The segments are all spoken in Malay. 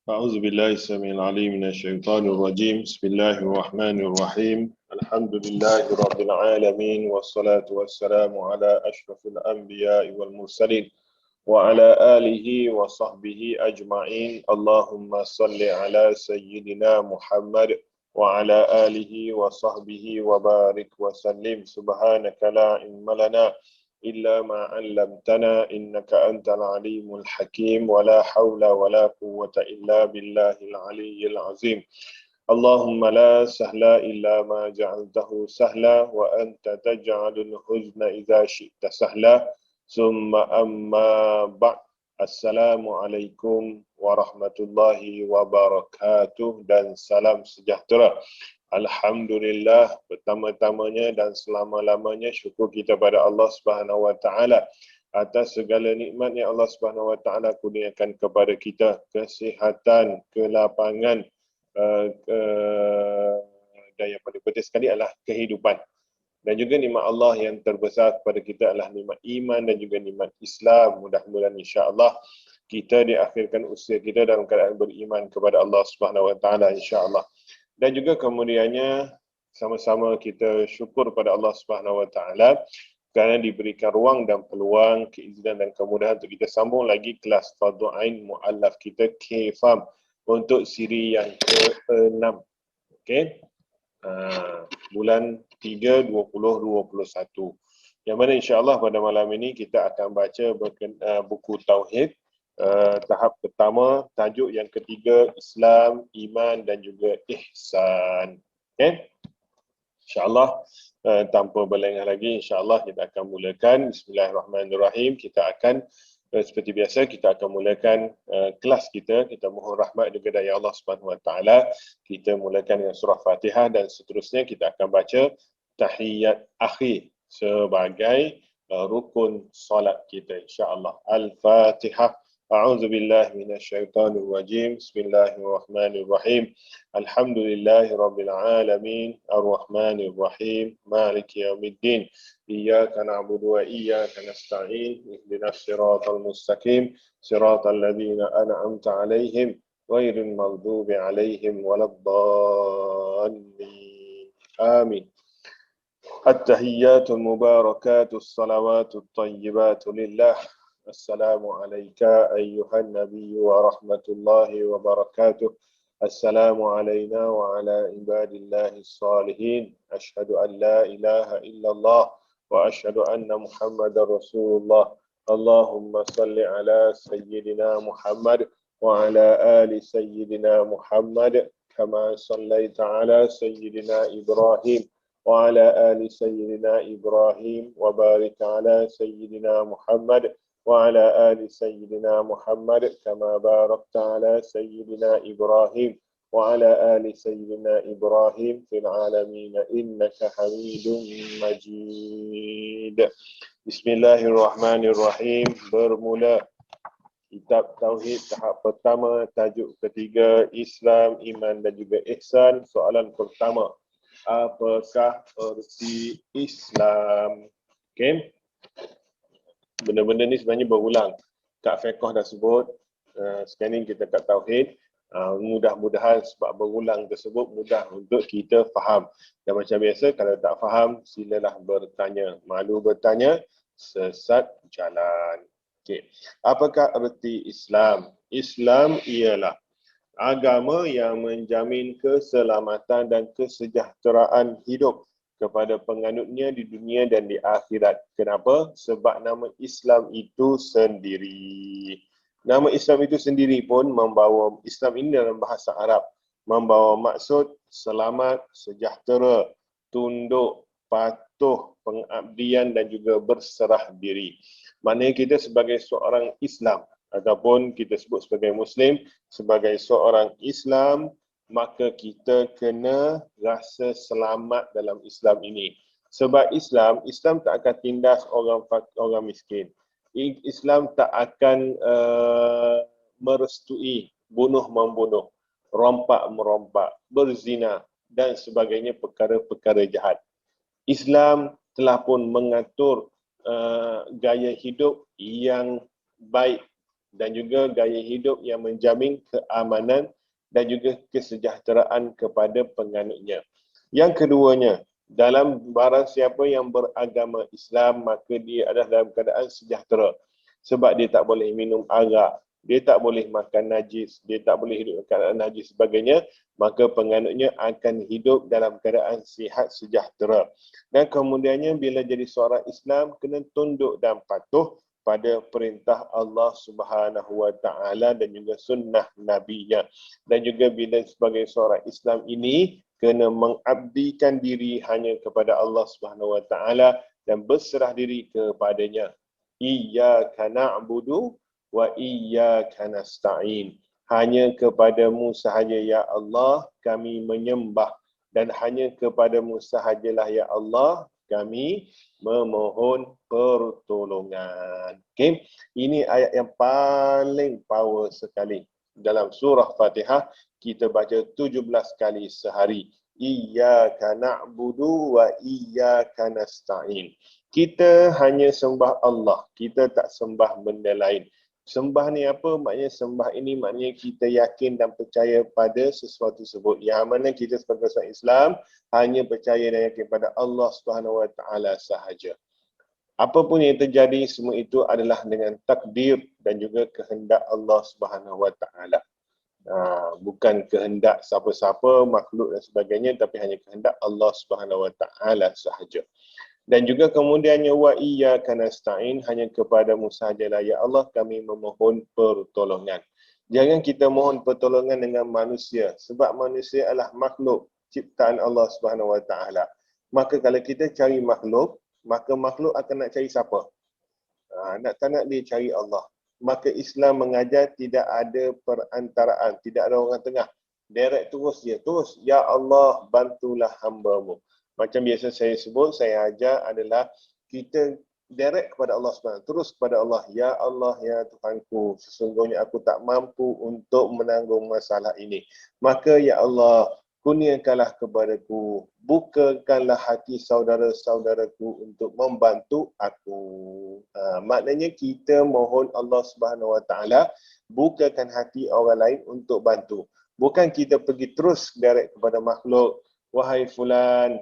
أعوذ بالله السميع العليم من الشيطان الرجيم بسم الله الرحمن الرحيم الحمد لله رب العالمين والصلاة والسلام على أشرف الأنبياء والمرسلين وعلى آله وصحبه أجمعين اللهم صل على سيدنا محمد وعلى آله وصحبه وبارك وسلم سبحانك لا علم لنا إلا ما علمتنا إنك أنت العليم الحكيم ولا حول ولا قوة إلا بالله العلي العظيم اللهم لا سهل إلا ما جعلته سهلا وأنت تجعل الحزن إذا شئت سهلا ثم أما بعد Assalamualaikum warahmatullahi wabarakatuh dan salam sejahtera. Alhamdulillah, pertama-tamanya dan selama-lamanya syukur kita pada Allah Subhanahu Wa Taala atas segala nikmat yang Allah Subhanahu Wa Taala kurniakan kepada kita, kesihatan, kelapangan, dan yang paling penting sekali adalah kehidupan. Dan juga nikmat Allah yang terbesar kepada kita adalah nikmat iman dan juga nikmat Islam. Mudah-mudahan insya-Allah kita diakhirkan usia kita dalam keadaan beriman kepada Allah Subhanahu Wa Taala insya-Allah. Dan juga kemudiannya sama-sama kita syukur pada Allah Subhanahu Wa Taala kerana diberikan ruang dan peluang, keizinan dan kemudahan untuk kita sambung lagi kelas Fardhu Ain Muallaf kita K-Farm untuk siri yang ke-6. Okey. Bulan 3 2021. Yang mana insya-Allah pada malam ini kita akan baca buku Tauhid tahap pertama, tajuk yang ketiga Islam, Iman dan juga Ihsan. Okey. Insya-Allah tanpa berlengah lagi insya-Allah kita akan mulakan. Bismillahirrahmanirrahim. Kita akan seperti biasa kita akan mulakan kelas kita. Kita mohon rahmat juga dari Allah Subhanahu Wa Taala. Kita mulakan dengan surah Fatihah dan seterusnya kita akan baca tahiyat akhir sebagai rukun solat kita insya-Allah. Al-Fatihah. A'udzu billahi minasyaitonir rajim. Bismillahirrahmanirrahim. Alhamdulillahirabbil alamin. Arrahmanir rahim. Maliki yaumiddin. Iyyaka na'budu wa iyyaka nasta'in. Ihdinas siratal mustaqim. Siratal ladzina an'amta 'alaihim ghairil maghdubi 'alaihim waladdallin. Amin. At-tahiyyatul mubarakatus salawatut thayyibatul lillah. Assalamu alayka ayyuhan nabiyyu wa rahmatullahi wa barakatuh. Assalamu alayna wa ala ibadillahi salihin. Ashhadu an la ilaha illallah wa ashhadu anna Muhammadar Rasulullah. Allahumma salli ala sayyidina Muhammad wa ala ali sayyidina Muhammad kama sallaita ala sayyidina Ibrahim wa ala ali sayyidina Ibrahim wa barik ala sayyidina Muhammad وعلى آل سيدنا محمد كما باركت على سيدنا إبراهيم وعلى آل سيدنا إبراهيم في العالمين إنك حميد مجيد. بسم الله الرحمن الرحيم. Bermula kitab Tauhid tahap pertama, tajuk ketiga Islam, Iman dan juga Ihsan. Soalan pertama, apakah erti Islam? Okey. Benda-benda ni sebenarnya berulang. Kak Fiqh dah sebut, sekarang ni kita kat Tauhid. Mudah-mudahan sebab berulang tersebut mudah untuk kita faham. Dan macam biasa, kalau tak faham, silalah bertanya. Malu bertanya, sesat jalan. Okay. Apakah erti Islam? Islam ialah agama yang menjamin keselamatan dan kesejahteraan hidup kepada penganutnya di dunia dan di akhirat. Kenapa? Sebab nama Islam itu sendiri. Nama Islam itu sendiri pun membawa, Islam ini dalam bahasa Arab, membawa maksud selamat, sejahtera, tunduk, patuh, pengabdian dan juga berserah diri. Maknanya kita sebagai seorang Islam ataupun kita sebut sebagai Muslim, sebagai seorang Islam, maka kita kena rasa selamat dalam Islam ini. Sebab Islam tak akan tindas orang miskin. Islam tak akan merestui bunuh-membunuh, rompak-merompak, berzina dan sebagainya perkara-perkara jahat. Islam telah pun mengatur gaya hidup yang baik dan juga gaya hidup yang menjamin keamanan dan juga kesejahteraan kepada penganutnya. Yang keduanya, dalam barang siapa yang beragama Islam, maka dia adalah dalam keadaan sejahtera. Sebab dia tak boleh minum arak, dia tak boleh makan najis, dia tak boleh hidup dalam keadaan najis sebagainya, maka penganutnya akan hidup dalam keadaan sihat sejahtera. Dan kemudiannya bila jadi seorang Islam, kena tunduk dan patuh pada perintah Allah Subhanahu Wa Taala dan juga sunnah Nabi-Nya. Dan juga bila sebagai seorang Islam ini kena mengabdikan diri hanya kepada Allah Subhanahu Wa Taala dan berserah diri kepadanya. Iyyaka na'budu wa iyyaka nasta'in. Hanya kepadamu sahaja ya Allah kami menyembah dan hanya kepadamu sahajalah ya Allah kami memohon pertolongan. Okay? Ini ayat yang paling power sekali. Dalam surah Fatihah, kita baca 17 kali sehari. Iyyaka na'budu wa iyyaka nasta'in. Kita hanya sembah Allah. Kita tak sembah benda lain. Sembah ni apa? Maknanya sembah ini maknanya kita yakin dan percaya pada sesuatu tersebut. Yang mana kita sebagai orang Islam hanya percaya dan yakin pada Allah Subhanahu Wa Taala sahaja. Apapun yang terjadi, semua itu adalah dengan takdir dan juga kehendak Allah Subhanahu Wa Taala. Bukan kehendak siapa-siapa, makhluk dan sebagainya, tapi hanya kehendak Allah Subhanahu Wa Taala sahaja. Dan juga kemudiannya wa iyyaka nasta'in, hanya kepadamu sahajalah ya Allah kami memohon pertolongan. Jangan kita mohon pertolongan dengan manusia, sebab manusia adalah makhluk ciptaan Allah Subhanahu Wa Taala. Maka kalau kita cari makhluk, maka makhluk akan nak cari siapa? Tak nak dia cari Allah. Maka Islam mengajar tidak ada perantaraan, tidak ada orang tengah. Direct terus dia, terus ya Allah bantulah hamba-Mu. Macam biasa saya sebut, saya ajar adalah kita direct kepada Allah SWT. Terus kepada Allah. Ya Allah, ya Tuhanku, sesungguhnya aku tak mampu untuk menanggung masalah ini. Maka ya Allah, kurniakanlah kepadaku. Bukakanlah hati saudara-saudaraku untuk membantu aku. Maknanya kita mohon Allah SWT bukakan hati orang lain untuk bantu. Bukan kita pergi terus direct kepada makhluk. Wahai fulan,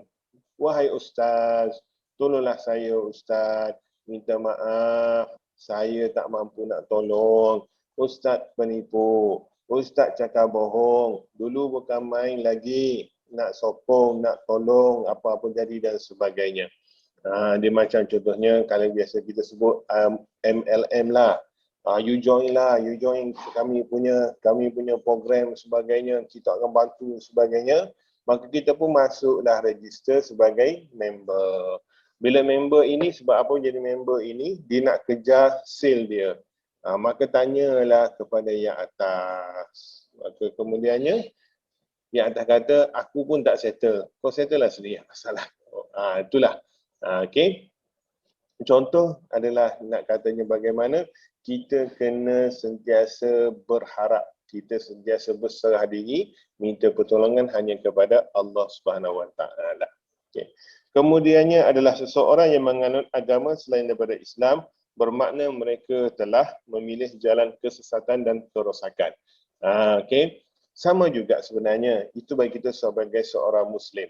wahai ustaz, tolonglah saya ustaz, minta maaf, saya tak mampu nak tolong. Ustaz penipu, ustaz cakap bohong, dulu bukan main lagi, nak sokong, nak tolong, apa-apa jadi dan sebagainya. Dia macam contohnya, kalau biasa kita sebut MLM lah. You join lah, you join kami punya program sebagainya, kita akan bantu sebagainya. Maka kita pun masuklah register sebagai member. Bila member ini, sebab apa jadi member ini? Dia nak kejar sale dia. Maka tanyalah kepada yang atas. Maka kemudiannya, yang atas kata, aku pun tak settle. Kau settle lah sendiri, masalah. Itulah. Okay. Contoh adalah nak katanya bagaimana kita kena sentiasa berharap, kita sentiasa berserah diri, minta pertolongan hanya kepada Allah Subhanahu Wa Taala. Okay. Kemudiannya adalah seseorang yang menganut agama selain daripada Islam, bermakna mereka telah memilih jalan kesesatan dan kerosakan. Okay. Sama juga sebenarnya, itu bagi kita sebagai seorang Muslim.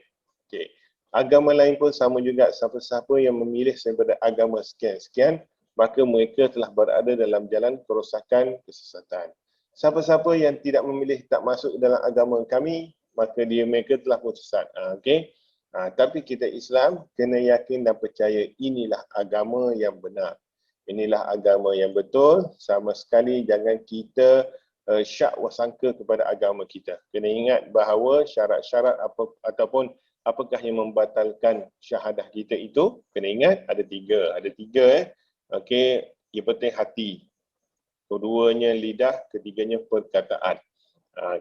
Okay. Agama lain pun sama juga, siapa-siapa yang memilih daripada agama sekian-sekian, maka mereka telah berada dalam jalan kerosakan, kesesatan. Siapa-siapa yang tidak memilih, tak masuk dalam agama kami, maka mereka telah pun sesat. Okay? Tapi kita Islam kena yakin dan percaya inilah agama yang benar. Inilah agama yang betul. Sama sekali jangan kita syak wasangka kepada agama kita. Kena ingat bahawa syarat-syarat ataupun apakah yang membatalkan syahadah kita itu, kena ingat ada tiga. Okey, yang penting hati. Keduanya lidah, ketiganya perkataan.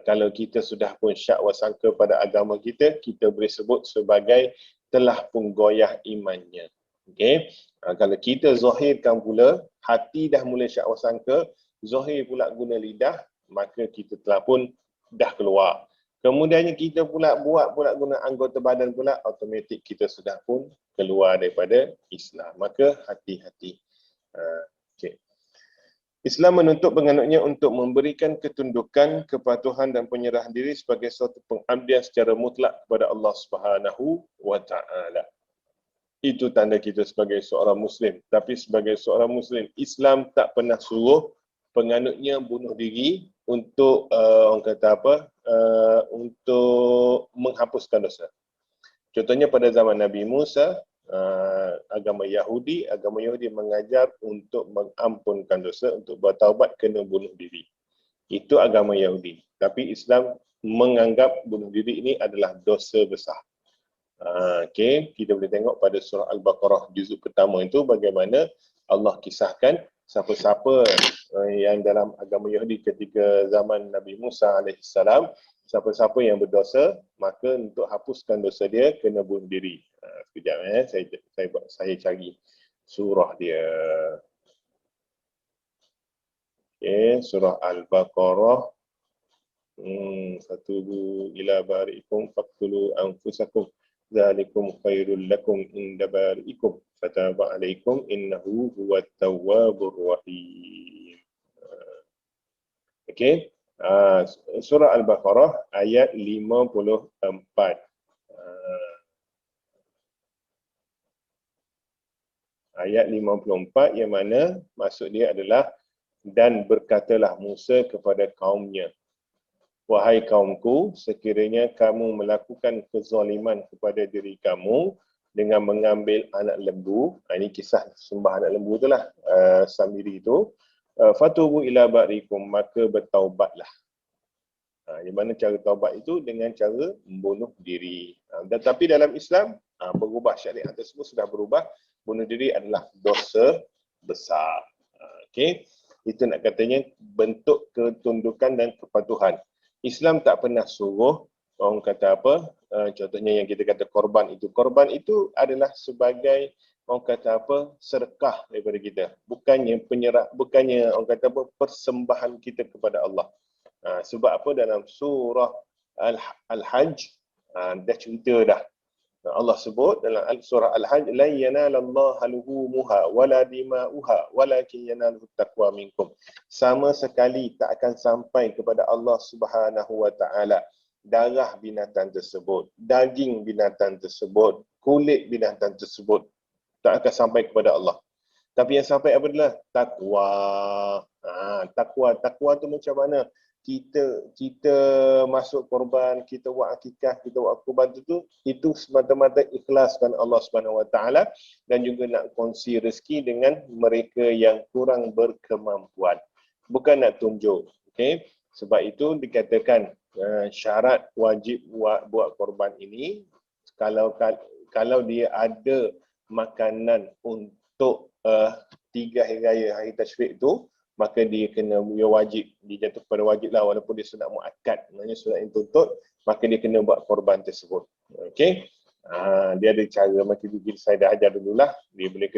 Kalau kita sudah pun syak wasangka pada agama kita, kita boleh sebut sebagai telah pun goyah imannya. Okey, kalau kita zahirkan pula, hati dah mula syak wasangka, zahir pula guna lidah, maka kita telah pun dah keluar. Kemudiannya kita pula buat pula guna anggota badan pula, automatik kita sudah pun keluar daripada Islam. Maka hati-hati. Okay. Islam menuntut penganutnya untuk memberikan ketundukan, kepatuhan dan penyerahan diri sebagai suatu pengabdian secara mutlak kepada Allah Subhanahu wa taala. Itu tanda kita sebagai seorang Muslim. Tapi sebagai seorang Muslim, Islam tak pernah suruh penganutnya bunuh diri untuk orang kata apa? Untuk menghapuskan dosa. Contohnya pada zaman Nabi Musa, agama Yahudi mengajar untuk mengampunkan dosa, untuk bertaubat kena bunuh diri. Itu agama Yahudi. Tapi Islam menganggap bunuh diri ini adalah dosa besar. Okay, kita boleh tengok pada surah Al-Baqarah juzuk pertama itu bagaimana Allah kisahkan siapa-siapa yang dalam agama Yahudi ketika zaman Nabi Musa AS, siapa-siapa yang berdosa, maka untuk hapuskan dosa dia kena bunuh diri. Sekejap saya cari surah dia. Okay, surah Al-Baqarah. Fatubu ila bari'ikum faqtulu anfusakum dzalikum khairul lakum inda bari'ikum fataba 'alaikum innahu huwat tawwabur rahim. Okey. Surah Al-Baqarah ayat 54. Ayat 54 yang mana maksud dia adalah dan berkatalah Musa kepada kaumnya, wahai kaumku, sekiranya kamu melakukan kezaliman kepada diri kamu dengan mengambil anak lembu, ini kisah sembah anak lembu itulah, Samiri itu, fatubu ila barikum, maka bertaubatlah. Di mana cara taubat itu dengan cara membunuh diri. Tetapi dalam Islam, berubah, syariat tersebut sudah berubah, bunuh diri adalah dosa besar. Okey, itu nak katanya bentuk ketundukan dan kepatuhan. Islam tak pernah suruh orang kata apa, contohnya yang kita kata korban itu adalah sebagai orang kata apa, sedekah daripada kita, bukannya orang kata apa, persembahan kita kepada Allah. Sebab apa, dalam surah Al-Hajj dah cerita dah, Allah sebut dalam surah Al-Hajj, la yanalallaha luhumuha wala dima'uha walakin yanaluhu taqwa minkum. Sama sekali tak akan sampai kepada Allah Subhanahu wa taala darah binatang tersebut, daging binatang tersebut, kulit binatang tersebut, tak akan sampai kepada Allah. Tapi yang sampai apa adalah takwa. Takwa tu macam mana? Kita masuk korban, kita buat akikah, kita buat kurban itu semata-mata ikhlaskan Allah Subhanahu Wa Taala dan juga nak kongsi rezeki dengan mereka yang kurang berkemampuan. Bukan nak tunjuk. Okay? Sebab itu dikatakan syarat wajib buat korban ini, kalau dia ada makanan untuk 3 hari raya hari tasyrik itu, maka dia wajib, dijatuh pada wajib lah, walaupun dia sunat muakkad, maknanya sunat yang tuntut, maka dia kena buat korban tersebut. Okey. Dia ada cara, macam saya dah ajar dululah, dia boleh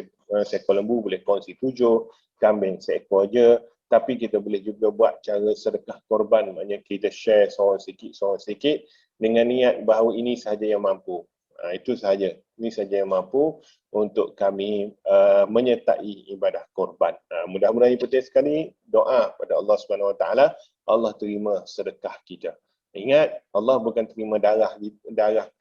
seekor lembu boleh kongsi 7, kambing seekor je, tapi kita boleh juga buat cara sedekah korban, maknanya kita share seorang sikit dengan niat bahawa ini sahaja yang mampu. Itu sahaja. Ini sahaja yang mampu untuk kami menyertai ibadah korban. Mudah-mudahan penting sekali doa pada Allah Subhanahu Wa Taala, Allah terima sedekah kita. Ingat, Allah bukan terima darah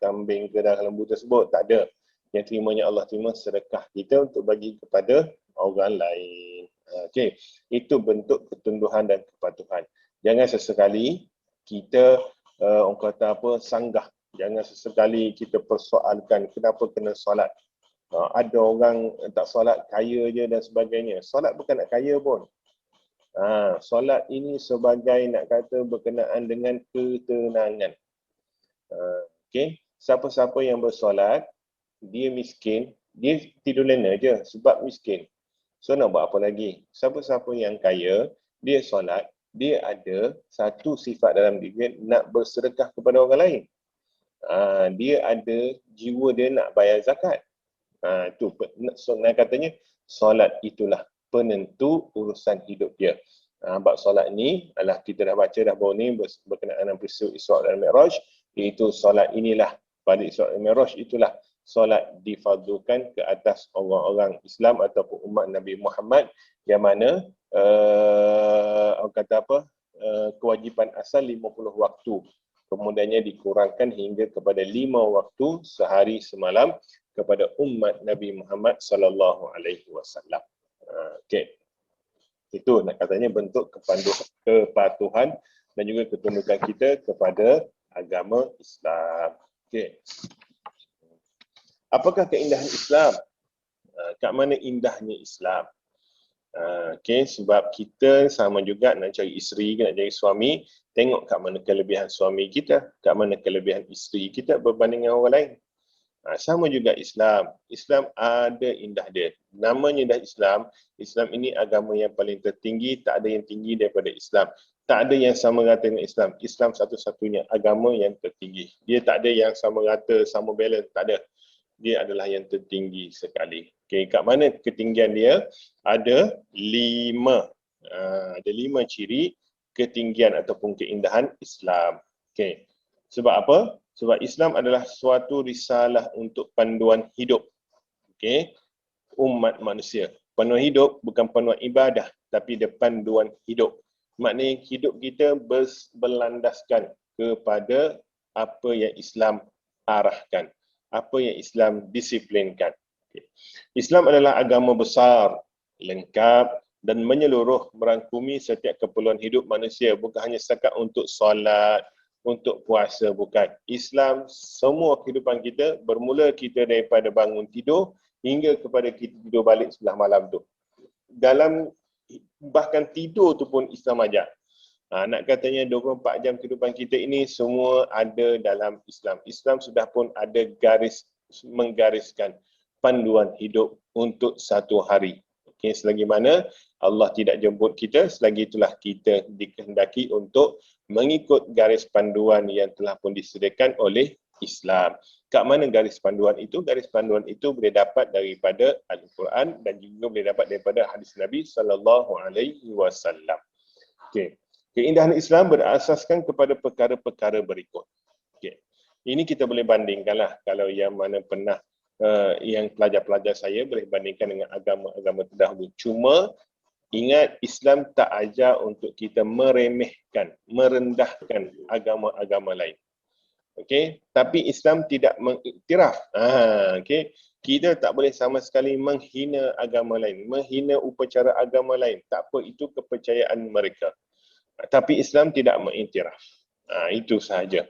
kambing ke darah lembu tersebut, tak ada. Yang terimanya Allah terima sedekah kita untuk bagi kepada orang lain. Okey, itu bentuk ketunduhan dan kepatuhan. Jangan sesekali kita orang kata apa, sanggah. Jangan sesekali kita persoalkan kenapa kena solat. Ada orang tak solat, kaya je dan sebagainya. Solat bukan nak kaya pun. Solat ini sebagai nak kata berkenaan dengan ketenangan. Okay. Siapa-siapa yang bersolat, dia miskin, dia tidur lena je sebab miskin. So nak buat apa lagi? Siapa-siapa yang kaya, dia solat, dia ada satu sifat dalam diri, nak bersedekah kepada orang lain. Dia ada jiwa dia nak bayar zakat. Itu nak katanya solat itulah penentu urusan hidup dia. Bab solat ni adalah kita dah baca dah baru ni berkenaan dengan peristiwa Isra' dan Mi'raj, iaitu solat inilah pada Isra' dan Mi'raj itulah solat difardukan ke atas orang-orang Islam ataupun umat Nabi Muhammad, yang mana orang kata apa, kewajipan asal 50 waktu, kemudiannya dikurangkan hingga kepada 5 waktu sehari semalam kepada umat Nabi Muhammad sallallahu alaihi wasallam. Okey. Itu nak katanya bentuk kepatuhan dan juga ketundukan kita kepada agama Islam. Okey. Apakah keindahan Islam? Kat mana indahnya Islam? Okey, sebab kita sama juga nak cari isteri ke nak cari suami, tengok kat mana kelebihan suami kita, kat mana kelebihan isteri kita berbanding dengan orang lain. Sama juga Islam. Islam ada indah dia. Namanya dah Islam. Islam ini agama yang paling tertinggi, tak ada yang tinggi daripada Islam. Tak ada yang sama rata dengan Islam. Islam satu-satunya agama yang tertinggi. Dia tak ada yang sama rata, sama balance, tak ada. Dia adalah yang tertinggi sekali. Okay, kat mana ketinggian dia? Ada 5. Ada 5 ciri ketinggian ataupun keindahan Islam. Okay. Sebab apa? Sebab Islam adalah suatu risalah untuk panduan hidup. Okay. Umat manusia. Panduan hidup bukan panduan ibadah, tapi dia panduan hidup. Maknanya hidup kita berlandaskan kepada apa yang Islam arahkan, apa yang Islam disiplinkan. Okay. Islam adalah agama besar, lengkap dan menyeluruh, merangkumi setiap keperluan hidup manusia, bukan hanya setakat untuk solat, untuk puasa, bukan. Islam semua kehidupan kita, bermula kita daripada bangun tidur hingga kepada kita tidur balik sebelah malam tu. Dalam bahkan tidur tu pun Islam ajar. Nak katanya 24 jam kehidupan kita ini semua ada dalam Islam. Islam sudah pun ada menggariskan panduan hidup untuk satu hari. Okay, selagi mana Allah tidak jemput kita, selagi itulah kita dikehendaki untuk mengikut garis panduan yang telah pun disediakan oleh Islam. Kat mana garis panduan itu? Garis panduan itu boleh dapat daripada Al-Quran dan juga boleh dapat daripada hadis Nabi sallallahu alaihi wasallam. Okey. Keindahan Islam berasaskan kepada perkara-perkara berikut. Okey. Ini kita boleh bandingkanlah, kalau yang mana pernah yang pelajar-pelajar saya boleh bandingkan dengan agama-agama terdahulu. Cuma ingat, Islam tak ajar untuk kita meremehkan, merendahkan agama-agama lain. Okey, tapi Islam tidak mengiktiraf. Okey, kita tak boleh sama sekali menghina agama lain, menghina upacara agama lain. Tak apa, itu kepercayaan mereka. Tapi Islam tidak mengiktiraf. Itu sahaja.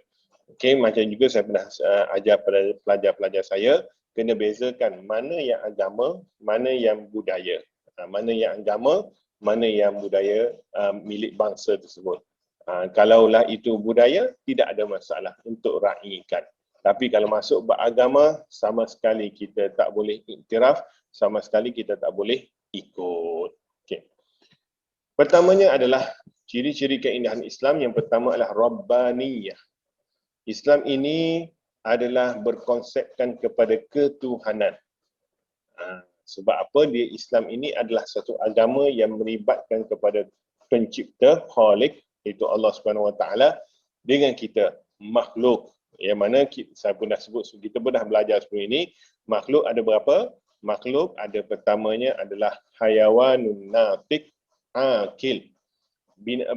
Okey, macam juga saya pernah ajar pada pelajar-pelajar saya, kena bezakan mana yang agama, mana yang budaya. Mana yang agama, mana yang budaya milik bangsa tersebut. Kalaulah itu budaya, tidak ada masalah untuk raikan. Tapi kalau masuk beragama, sama sekali kita tak boleh iktiraf, sama sekali kita tak boleh ikut. Okay. Pertamanya adalah ciri-ciri keindahan Islam. Yang pertama adalah Rabbaniyah. Islam ini adalah berkonsepkan kepada ketuhanan. Sebab apa? Dia Islam ini adalah satu agama yang melibatkan kepada pencipta, Khalik, iaitu Allah Subhanahu Wa Taala, dengan kita, makhluk. Yang mana saya pun dah sebut, kita pun dah belajar sebelum ini, makhluk ada berapa? Makhluk ada pertamanya adalah hayawanun natiq akil.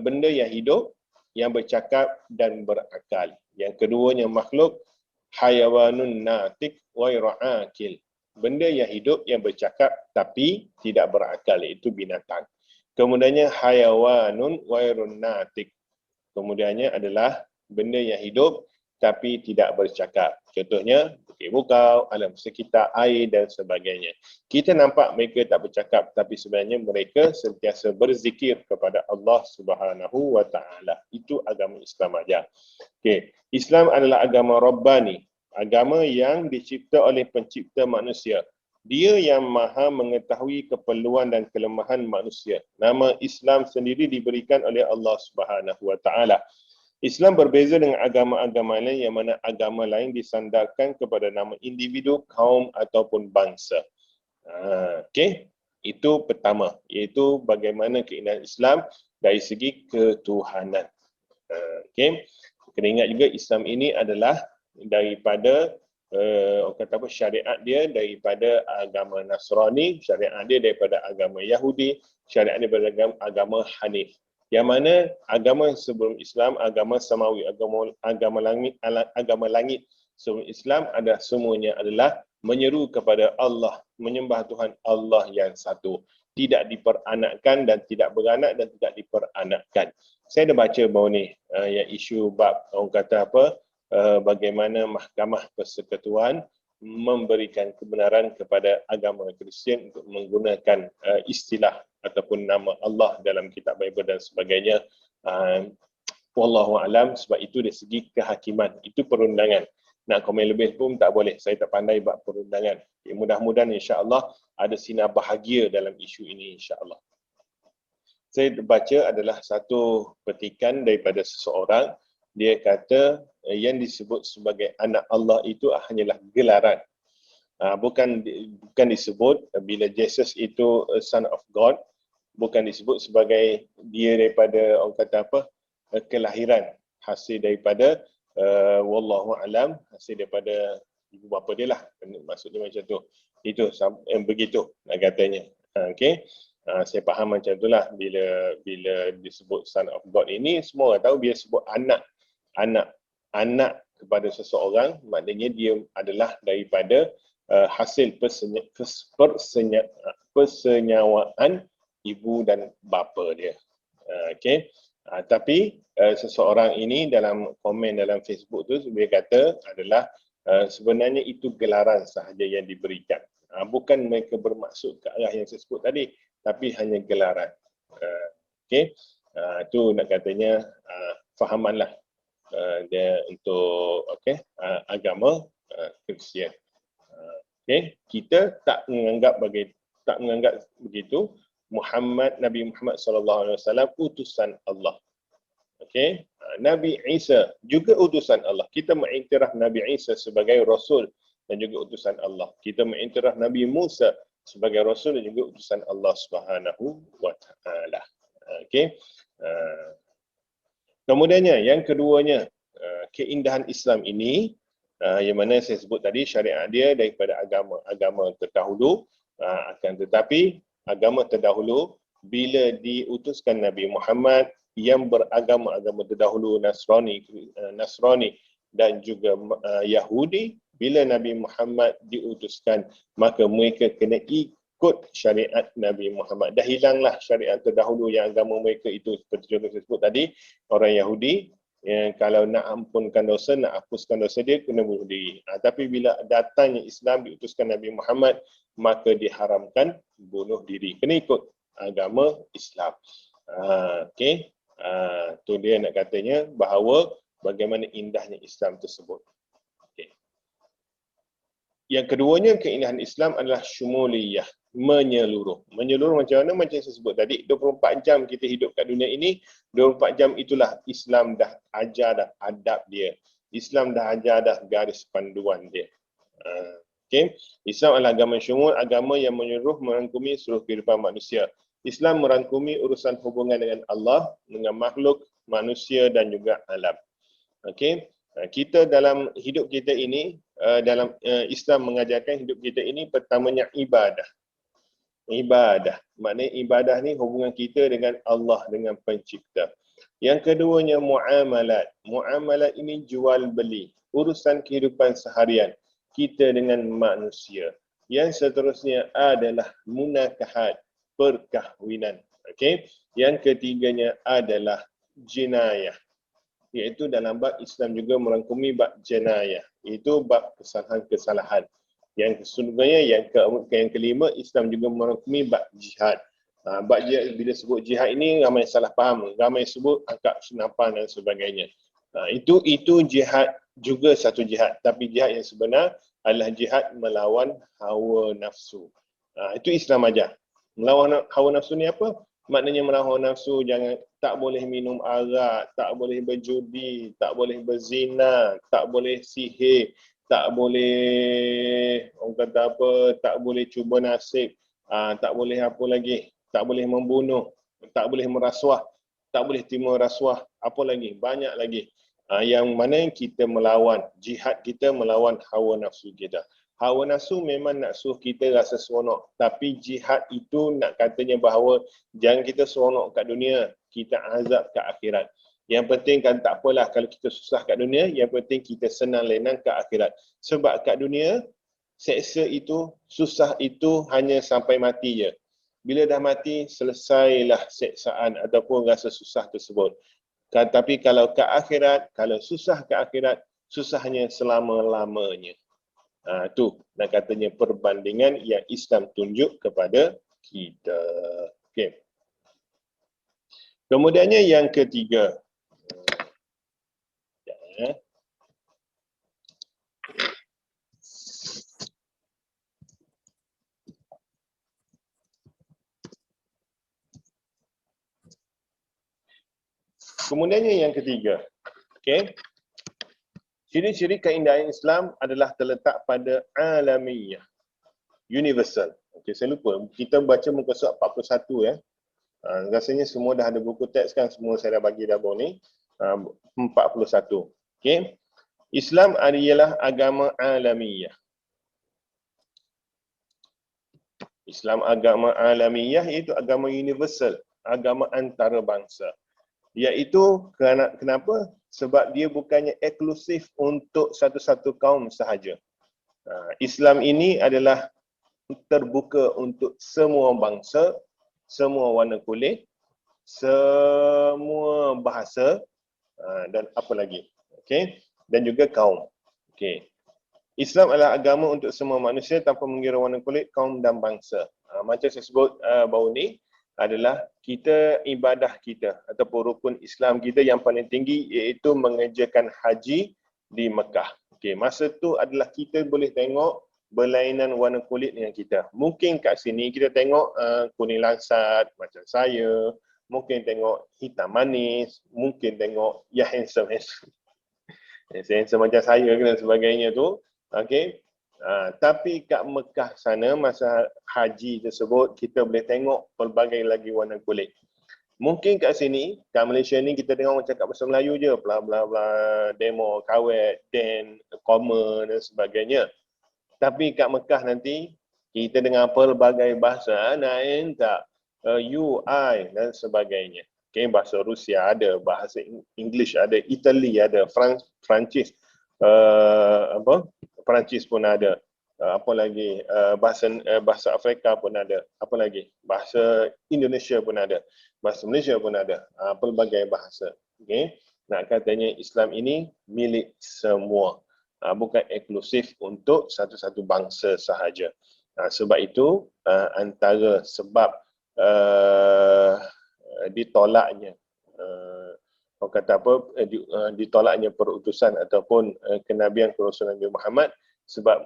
Benda yang hidup, yang bercakap dan berakal. Yang keduanya makhluk hayawanun natiq ghairu akil. Benda yang hidup, yang bercakap tapi tidak berakal, iaitu binatang. Kemudiannya hayawanun ghairun natiq. Kemudiannya adalah benda yang hidup tapi tidak bercakap. Contohnya bukau, alam sekitar, air dan sebagainya. Kita nampak mereka tak bercakap, tapi sebenarnya mereka sentiasa berzikir kepada Allah Subhanahu Wa Taala. Itu agama Islam ajar. Okey, Islam adalah agama Rabbani. Agama yang dicipta oleh pencipta manusia. Dia yang maha mengetahui keperluan dan kelemahan manusia. Nama Islam sendiri diberikan oleh Allah Subhanahu Wa Taala. Islam berbeza dengan agama-agama lain yang mana agama lain disandarkan kepada nama individu, kaum ataupun bangsa. Okey, itu pertama, iaitu bagaimana keindahan Islam dari segi ketuhanan. Okey, kena ingat juga Islam ini adalah daripada orang kata apa, syariat dia daripada agama Nasrani, syariat dia daripada agama Yahudi, syariat dia daripada agama Hanif. Yang mana agama sebelum Islam, agama samawi, agama langit sebelum Islam adalah semuanya adalah menyeru kepada Allah, menyembah Tuhan Allah yang satu. Tidak diperanakkan dan tidak beranak dan tidak diperanakkan. Saya dah baca bawah ni yang isu bab orang kata apa, bagaimana Mahkamah Persekutuan memberikan kebenaran kepada agama Kristian untuk menggunakan istilah ataupun nama Allah dalam kitab Bible dan sebagainya. Wallahu alam, sebab itu dari segi kehakiman, itu perundangan. Nak komen lebih pun tak boleh, saya tak pandai bab perundangan. Mudah-mudahan insya-Allah ada sinar bahagia dalam isu ini insya-Allah. Saya baca adalah satu petikan daripada seseorang. Dia kata yang disebut sebagai anak Allah itu hanyalah gelaran. Bukan disebut bila Jesus itu son of God, bukan disebut sebagai dia daripada orang kata apa, kelahiran hasil daripada wallahu alam, hasil daripada ibu bapa dia lah, maksudnya macam tu. Itu begitu nak katanya. Okey. Saya faham macam itulah bila disebut son of God ini, semua orang tahu bila sebut anak kepada seseorang, maknanya dia adalah daripada hasil persenyawaan ibu dan bapa dia. Okey. Tapi seseorang ini dalam komen dalam Facebook tu dia kata adalah sebenarnya itu gelaran sahaja yang diberikan. Bukan mereka bermaksud ke arah yang saya sebut tadi, tapi hanya gelaran. Okey. Itu nak katanya fahamanlah dia untuk agama Kristian. Okey, kita tak menganggap begitu Nabi Muhammad SAW utusan Allah. Okey, Nabi Isa juga utusan Allah. Kita mengiktiraf Nabi Isa sebagai rasul dan juga utusan Allah. Kita mengiktiraf Nabi Musa sebagai rasul dan juga utusan Allah Subhanahu wa taala. Okey. Kemudiannya yang keduanya, keindahan Islam ini yang mana saya sebut tadi syariat dia daripada agama terdahulu, akan tetapi agama terdahulu bila diutuskan Nabi Muhammad yang beragama terdahulu Nasrani dan juga Yahudi, bila Nabi Muhammad diutuskan maka mereka kena ikut syariat Nabi Muhammad. Dah hilanglah syariat terdahulu yang agama mereka itu, seperti contoh saya sebut tadi, orang Yahudi kalau nak ampunkan dosa, nak hapuskan dosa dia, kena bunuh diri. Tapi bila datangnya Islam, diutuskan Nabi Muhammad, maka diharamkan bunuh diri. Kena ikut agama Islam. Okey. Tu dia nak katanya bahawa bagaimana indahnya Islam tersebut. Okay. Yang keduanya, keindahan Islam adalah syumuliyah, menyeluruh. Menyeluruh macam mana? Macam saya sebut tadi, 24 jam kita hidup kat dunia ini, 24 jam itulah Islam dah ajar dah adab dia. Islam dah ajar dah garis panduan dia. Okay. Islam adalah agama syumul, agama yang menyeluruh, merangkumi seluruh kehidupan manusia. Islam merangkumi urusan hubungan dengan Allah, dengan makhluk, manusia dan juga alam. Okay. Kita dalam hidup kita ini, dalam Islam mengajarkan hidup kita ini pertamanya ibadah. Ibadah. Maknanya ibadah ni hubungan kita dengan Allah, dengan pencipta. Yang keduanya muamalat. Muamalat ini jual beli. Urusan kehidupan seharian kita dengan manusia. Yang seterusnya adalah munakahat, perkahwinan. Okey. Yang ketiganya adalah jenayah. Iaitu dalam bab Islam juga merangkumi bab jenayah. Itu bab kesalahan-kesalahan. Yang sesungguhnya yang kelima, Islam juga merangkumi bab jihad. Bab jihad, bila sebut jihad ini ramai salah faham, ramai sebut angkat senapan dan sebagainya. Itu jihad juga satu jihad, tapi jihad yang sebenar adalah jihad melawan hawa nafsu. Itu Islam ajar. Melawan hawa nafsu ni apa? Maknanya melawan hawa nafsu, tak boleh minum arak, tak boleh berjudi, tak boleh berzina, tak boleh sihir, tak boleh orang kata apa, tak boleh cuba nasib, tak boleh apa lagi, tak boleh membunuh, tak boleh merasuah, tak boleh terima rasuah, apa lagi, banyak lagi. Yang mana kita melawan, jihad kita melawan hawa nafsu kita. Hawa nafsu memang nak suruh kita rasa seronok, tapi jihad itu nak katanya bahawa jangan kita seronok kat dunia, kita azab kat akhirat. Yang penting kan tak apalah kalau kita susah kat dunia, yang penting kita senang lenang kat akhirat. Sebab kat dunia, seksa itu, susah itu hanya sampai mati je. Bila dah mati, selesailah seksaan ataupun rasa susah tersebut. Tapi kalau ke akhirat, kalau susah ke akhirat, susahnya selama-lamanya. Tu nak katanya perbandingan yang Islam tunjuk kepada kita. Okey. Kemudiannya yang ketiga. Kemudiannya yang ketiga. Okey. Ciri-ciri keindahan Islam adalah terletak pada alamiyah, universal. Okey, saya lupa. Kita baca muka surat 41 ya. Rasanya semua dah ada buku teks kan, semua saya dah bagi dah bawah ni. 41. Okey. Islam adalah agama alamiyah. Islam agama alamiyah iaitu agama universal, agama antarabangsa. Iaitu kenapa? Sebab dia bukannya eksklusif untuk satu-satu kaum sahaja. Islam ini adalah terbuka untuk semua bangsa, semua warna kulit, semua bahasa dan apa lagi. Okey, dan juga kaum. Okey. Islam adalah agama untuk semua manusia tanpa mengira warna kulit, kaum dan bangsa. Macam saya sebut baru ni, adalah kita ibadah kita ataupun rukun Islam kita yang paling tinggi iaitu mengerjakan haji di Mekah. Okey, masa tu adalah kita boleh tengok berlainan warna kulit dengan kita. Mungkin kat sini kita tengok kuning langsat macam saya, mungkin tengok hitam manis, mungkin tengok ya handsome macam saya dan sebagainya tu. Okey. Tapi kat Mekah sana masa haji tersebut kita boleh tengok pelbagai lagi warna kulit. Mungkin kat sini, kat Malaysia ni kita dengar orang cakap bahasa Melayu je, bla bla bla, demo, kawet, den, koma dan sebagainya. Tapi kat Mekah nanti kita dengar pelbagai bahasa, nain tak, you, I dan sebagainya. Okay, bahasa Rusia ada, bahasa English ada, Italy ada, Perancis, Perancis pun ada, apa lagi, bahasa Afrika pun ada, apa lagi, bahasa Indonesia pun ada, bahasa Malaysia pun ada, pelbagai bahasa. Okay. Nak katanya Islam ini milik semua, bukan eksklusif untuk satu-satu bangsa sahaja. Sebab itu antara sebab ditolaknya orang kata apa, ditolaknya perutusan ataupun kenabian Rasulullah Nabi Muhammad sebab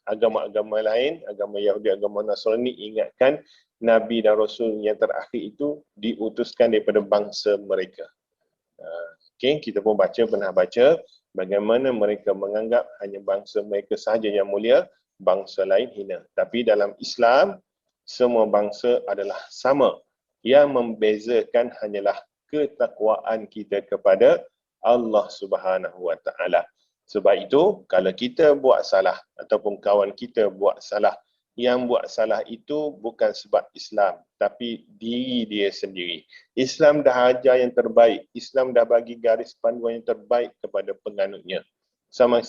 agama-agama lain, agama Yahudi, agama Nasrani ingatkan Nabi dan Rasul yang terakhir itu diutuskan daripada bangsa mereka. Okay, kita pun pernah baca bagaimana mereka menganggap hanya bangsa mereka sahaja yang mulia, bangsa lain hina. Tapi dalam Islam, semua bangsa adalah sama. Yang membezakan hanyalah ketakwaan kita kepada Allah Subhanahu Wa Taala. Sebab itu, kalau kita buat salah ataupun kawan kita buat salah, yang buat salah itu bukan sebab Islam, tapi diri dia sendiri. Islam dah ajar yang terbaik. Islam dah bagi garis panduan yang terbaik kepada penganutnya. Sama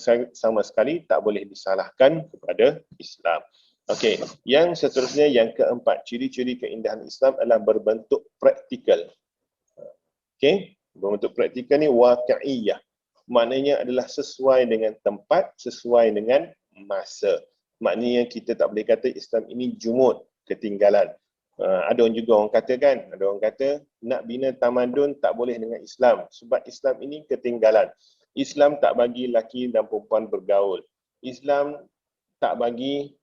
sekali tak boleh disalahkan kepada Islam. Okey, yang seterusnya yang keempat, ciri-ciri keindahan Islam adalah berbentuk praktikal. Okey, berbentuk praktikal ni waqi'iyah. Maknanya adalah sesuai dengan tempat, sesuai dengan masa. Maknanya kita tak boleh kata Islam ini jumud, ketinggalan. Ada juga orang kata kan, ada orang kata nak bina tamadun tak boleh dengan Islam sebab Islam ini ketinggalan. Islam tak bagi lelaki dan perempuan bergaul. Islam tak bagi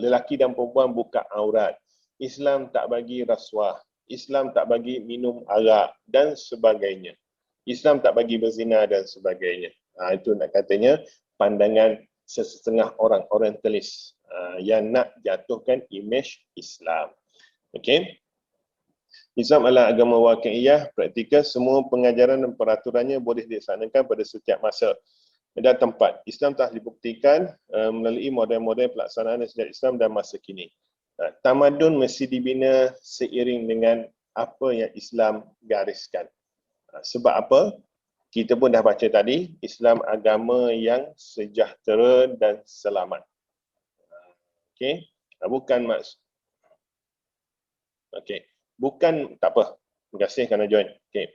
lelaki dan perempuan buka aurat. Islam tak bagi rasuah. Islam tak bagi minum arak dan sebagainya. Islam tak bagi berzina dan sebagainya. Itu nak katanya pandangan setengah orang orientalis yang nak jatuhkan imej Islam. Okey. Islam adalah agama waqi'iyah, praktikal, semua pengajaran dan peraturannya boleh dilaksanakan pada setiap masa dan tempat. Islam telah dibuktikan melalui model-model pelaksanaan syariat Islam dan masa kini. Tamadun mesti dibina seiring dengan apa yang Islam gariskan. Sebab apa? Kita pun dah baca tadi, Islam agama yang sejahtera dan selamat. Okey, bukan okey. Bukan, tak apa. Terima kasih kerana join. Okey.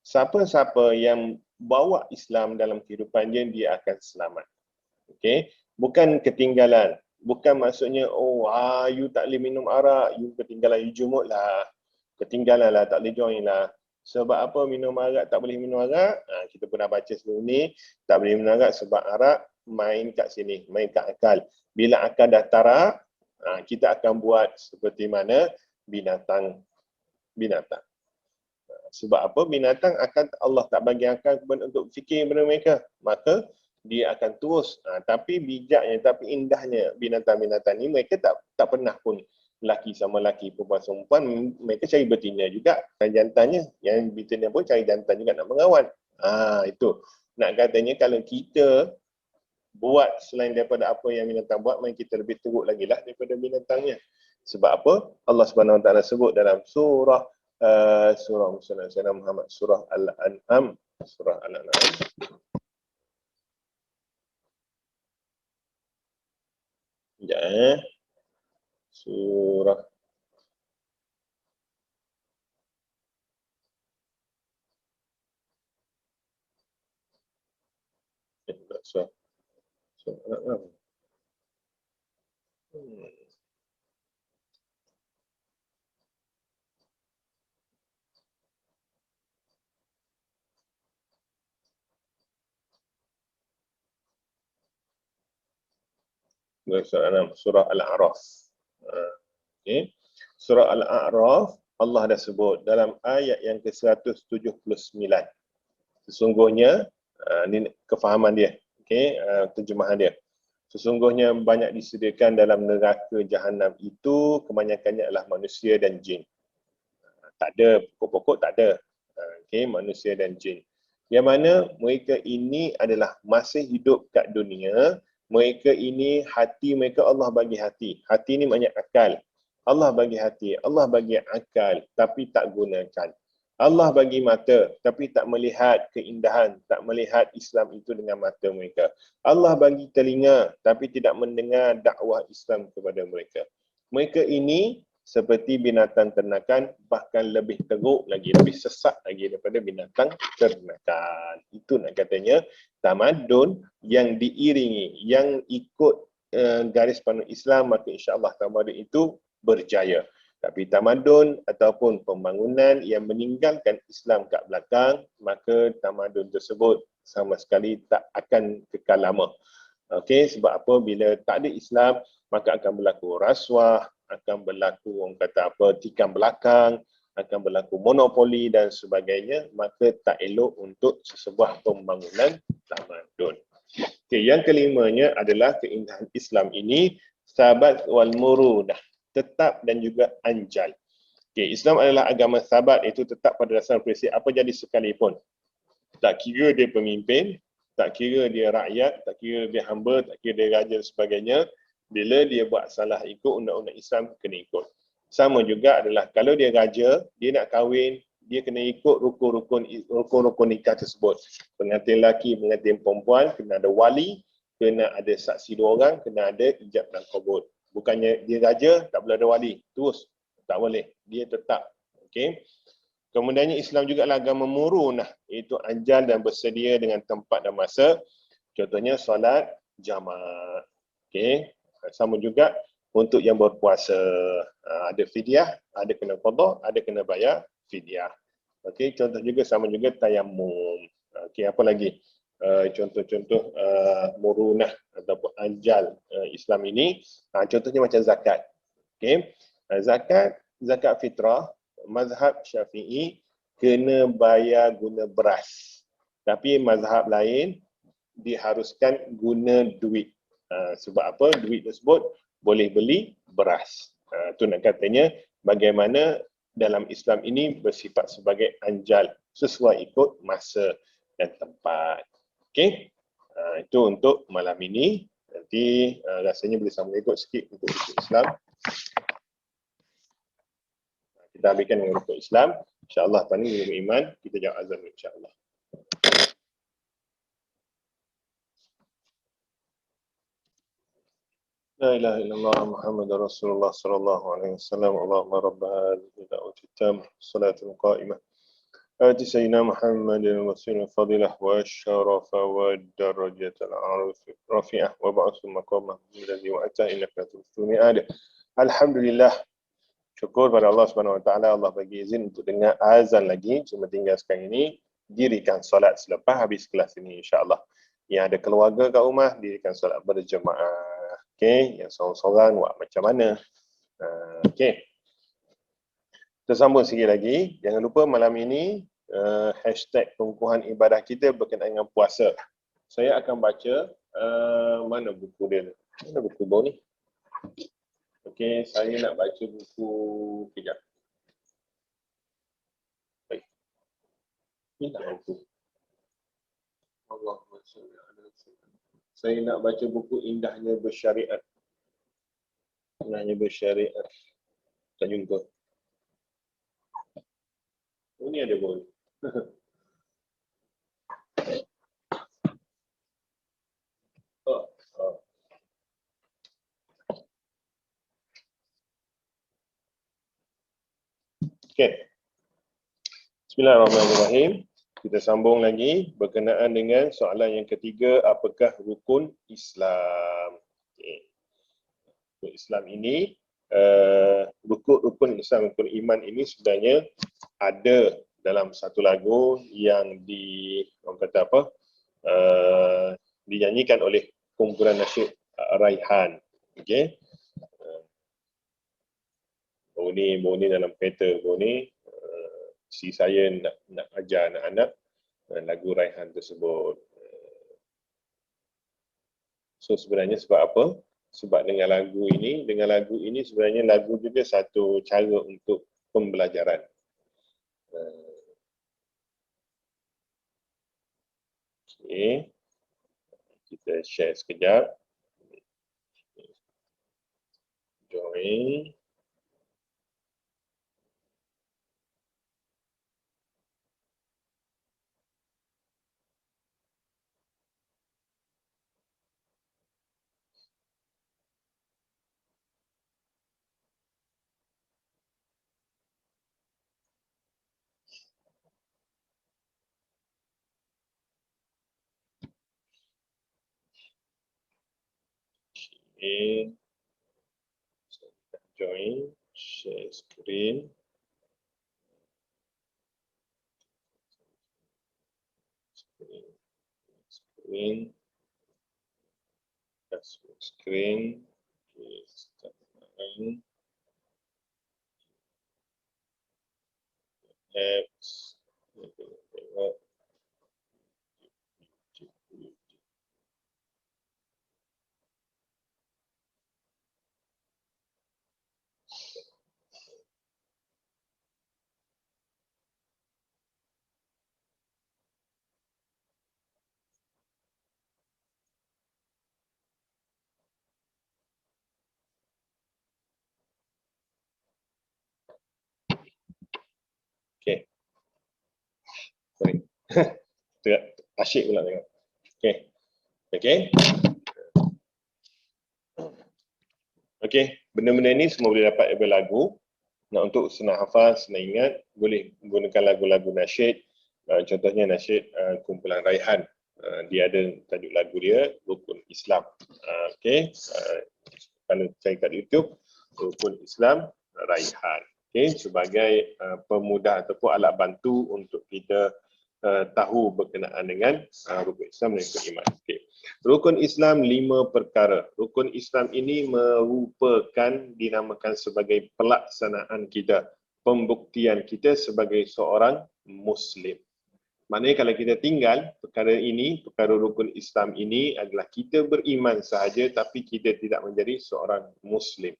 Siapa-siapa yang bawa Islam dalam kehidupan dia akan selamat. Okey. Bukan ketinggalan. Bukan maksudnya, you tak boleh minum arak, you ketinggalan, you jumut lah. Ketinggalan lah, tak boleh join lah. Sebab apa minum arak, tak boleh minum arak? Kita pun dah baca sebelum ni, tak boleh minum arak sebab arak main kat sini, main kat akal. Bila akal dah tarak, kita akan buat seperti mana binatang. Sebab apa? Binatang akan Allah tak bagi akal untuk fikir benda mereka. Maka dia akan terus. Tapi bijaknya, tapi indahnya binatang-binatang ni, mereka tak pernah pun laki sama laki, perempuan sama perempuan, mereka cari betina juga. Cari jantannya. Yang betina pun cari jantan juga nak mengawan. Itu. Nak katanya kalau kita buat selain daripada apa yang binatang buat, maka kita lebih teruk lagi lah daripada binatangnya. Sebab apa? Allah Subhanahu Wa Taala sebut dalam surah Muhammad, surah Al-An'am. Surah Al-An'am. Sekejap Surah Al-An'am. Surah Al-A'raf. Okay. Surah Al-A'raf, Allah dah sebut dalam ayat yang ke-179. Sesungguhnya, ini kefahaman dia, terjemahan dia. Sesungguhnya banyak disediakan dalam neraka Jahannam itu, kebanyakannya adalah manusia dan jin. Tak ada, pokok-pokok tak ada. Manusia dan jin. Yang mana mereka ini adalah masih hidup kat dunia, mereka ini hati mereka Allah bagi hati. Hati ni maknanya akal. Allah bagi hati, Allah bagi akal tapi tak gunakan. Allah bagi mata tapi tak melihat keindahan, tak melihat Islam itu dengan mata mereka. Allah bagi telinga tapi tidak mendengar dakwah Islam kepada mereka. Mereka ini seperti binatang ternakan, bahkan lebih teruk lagi, lebih sesat lagi daripada binatang ternakan. Itu nak katanya tamadun yang diiringi, yang ikut garis panduan Islam, maka insya-Allah tamadun itu berjaya. Tapi tamadun ataupun pembangunan yang meninggalkan Islam kat belakang, maka tamadun tersebut sama sekali tak akan kekal lama. Sebab apa? Bila tak ada Islam, maka akan berlaku rasuah, akan berlaku orang kata apa, tikam belakang, akan berlaku monopoli dan sebagainya, maka tak elok untuk sesebuah pembangunan tamadun. Yang kelimanya adalah keindahan Islam ini, sabat wal murunah, tetap dan juga anjal. Islam adalah agama sabat, itu tetap pada dasar prinsip apa jadi sekalipun. Tak kira dia pemimpin, tak kira dia rakyat, tak kira dia hamba, tak kira dia raja dan sebagainya, bila dia buat salah ikut undang-undang Islam, kena ikut. Sama juga adalah kalau dia raja, dia nak kahwin, dia kena ikut rukun-rukun nikah tersebut. Pengantin lelaki, pengantin perempuan, kena ada wali, kena ada saksi 2 orang, kena ada ijab dan qabul. Bukannya dia raja, tak boleh ada wali. Terus, tak boleh. Dia tetap. Kemudiannya Islam juga adalah agama murunah, iaitu anjal dan bersedia dengan tempat dan masa. Contohnya solat jamaah. Sama juga untuk yang berpuasa, ada fidyah, ada kena qada, ada kena bayar fidyah. Contoh juga sama juga tayamum. Apa lagi? Contoh-contoh murunah ataupun anjal Islam ini, contohnya macam zakat. Zakat fitrah, mazhab Syafi'i kena bayar guna beras. Tapi mazhab lain diharuskan guna duit. Sebab apa? Duit tersebut boleh beli beras. Itu nak katanya bagaimana dalam Islam ini bersifat sebagai anjal sesuai ikut masa dan tempat. Okey. Itu untuk malam ini. Nanti rasanya boleh sambung ikut sikit untuk rukun Islam. Kita habiskan dengan rukun Islam. InsyaAllah tadi rukun iman, kita jawab azan insyaAllah. لا إله إلا الله محمد رسول الله صلى الله عليه وسلم اللهم رب هذه الدعوة التامة الصلاة القائمة آت سيدنا محمد الوسيلة الفضيلة والشرف والدرجة الرفيعة وبعث مقامه الذي وعدته إنك لا تخلف الميعاد. Alhamdulillah, syukur pada Allah Subhanahu Wa Taala, Allah bagi izin untuk dengar azan lagi. Cuma tinggal sekarang ini dirikan solat selepas habis kelas ini insya-Allah. Yang ada keluarga kat rumah, dirikan solat berjemaah. Okey, yang seorang-seorang buat macam mana? Okey. Kita sambung sikit lagi. Jangan lupa malam ini hashtag pengukuhan ibadah kita berkenaan dengan puasa. Saya akan baca mana buku dia? Mana buku bawah ni? Okey, saya nak baca buku kejap. Baik. Inilah buku. Allahumma salli ala sayyidina. Saya nak baca buku Indahnya Bersyariat. Indahnya Bersyariat. Tak jumpa. Oh, ni ada bol. Okey. Bismillahirrahmanirrahim. Kita sambung lagi berkenaan dengan soalan yang ketiga, apakah rukun Islam? Okay. Rukun Islam ini, rukun Islam, rukun iman ini sebenarnya ada dalam satu lagu yang orang kata apa, dinyanyikan oleh kumpulan nasyid Raihan. Okay. Baru ni dalam kereta, si saya nak ajar anak-anak lagu Raihan tersebut. So sebenarnya sebab apa? Sebab dengan lagu ini sebenarnya lagu juga satu cara untuk pembelajaran. Okay. Kita share sekejap. Join. Okay. Join, share screen. Screen. Screen. Okay, start main. Apps. Tengok. Okay. Sorry. Asyik pula tengok. Okay. Okay. Okay. Benda-benda ni semua boleh dapat daripada lagu. Nak untuk senang hafal, senang ingat, boleh menggunakan lagu-lagu nasyid. Contohnya nasyid kumpulan Raihan. Dia ada tajuk lagu dia, Rukun Islam. Okay. Kalau cari kat YouTube, Rukun Islam Raihan. Okay. Sebagai pemudah ataupun alat bantu untuk kita tahu berkenaan dengan rukun Islam dan rukun iman. Okay. Rukun Islam 5 perkara. Rukun Islam ini merupakan dinamakan sebagai pelaksanaan kita, pembuktian kita sebagai seorang Muslim. Maknanya kalau kita tinggal perkara ini, perkara rukun Islam ini adalah kita beriman sahaja tapi kita tidak menjadi seorang Muslim.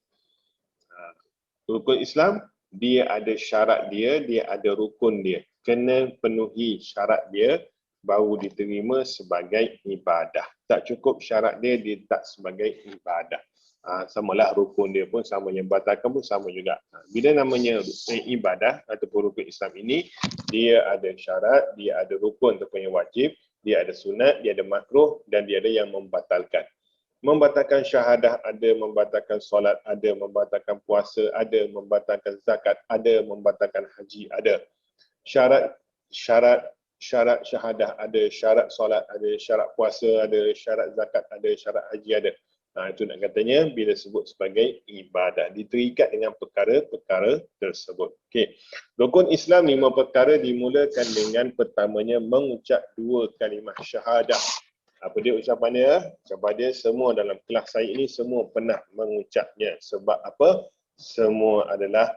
Rukun Islam dia ada syarat dia, dia ada rukun dia. Kena penuhi syarat dia baru diterima sebagai ibadah. Tak cukup syarat dia, dia tak sebagai ibadah. Samalah rukun dia pun sama, yang batalkan pun sama juga. Bila namanya ibadah ataupun rukun Islam ini, dia ada syarat, dia ada rukun ataupun yang wajib, dia ada sunat, dia ada makruh dan dia ada yang membatalkan. Membatalkan syahadah ada, membatalkan solat ada, membatalkan puasa ada, membatalkan zakat ada, membatalkan haji ada. Syarat syarat syahadah ada, syarat solat ada, syarat puasa ada, syarat zakat ada, syarat haji ada. Itu nak katanya bila sebut sebagai ibadah, terikat dengan perkara-perkara tersebut. Okey. Rukun Islam 5 perkara dimulakan dengan pertamanya mengucap 2 kalimah syahadah. Apa dia ucapan dia? Ucapan dia semua dalam kelas saya ini semua pernah mengucapnya. Sebab apa? Semua adalah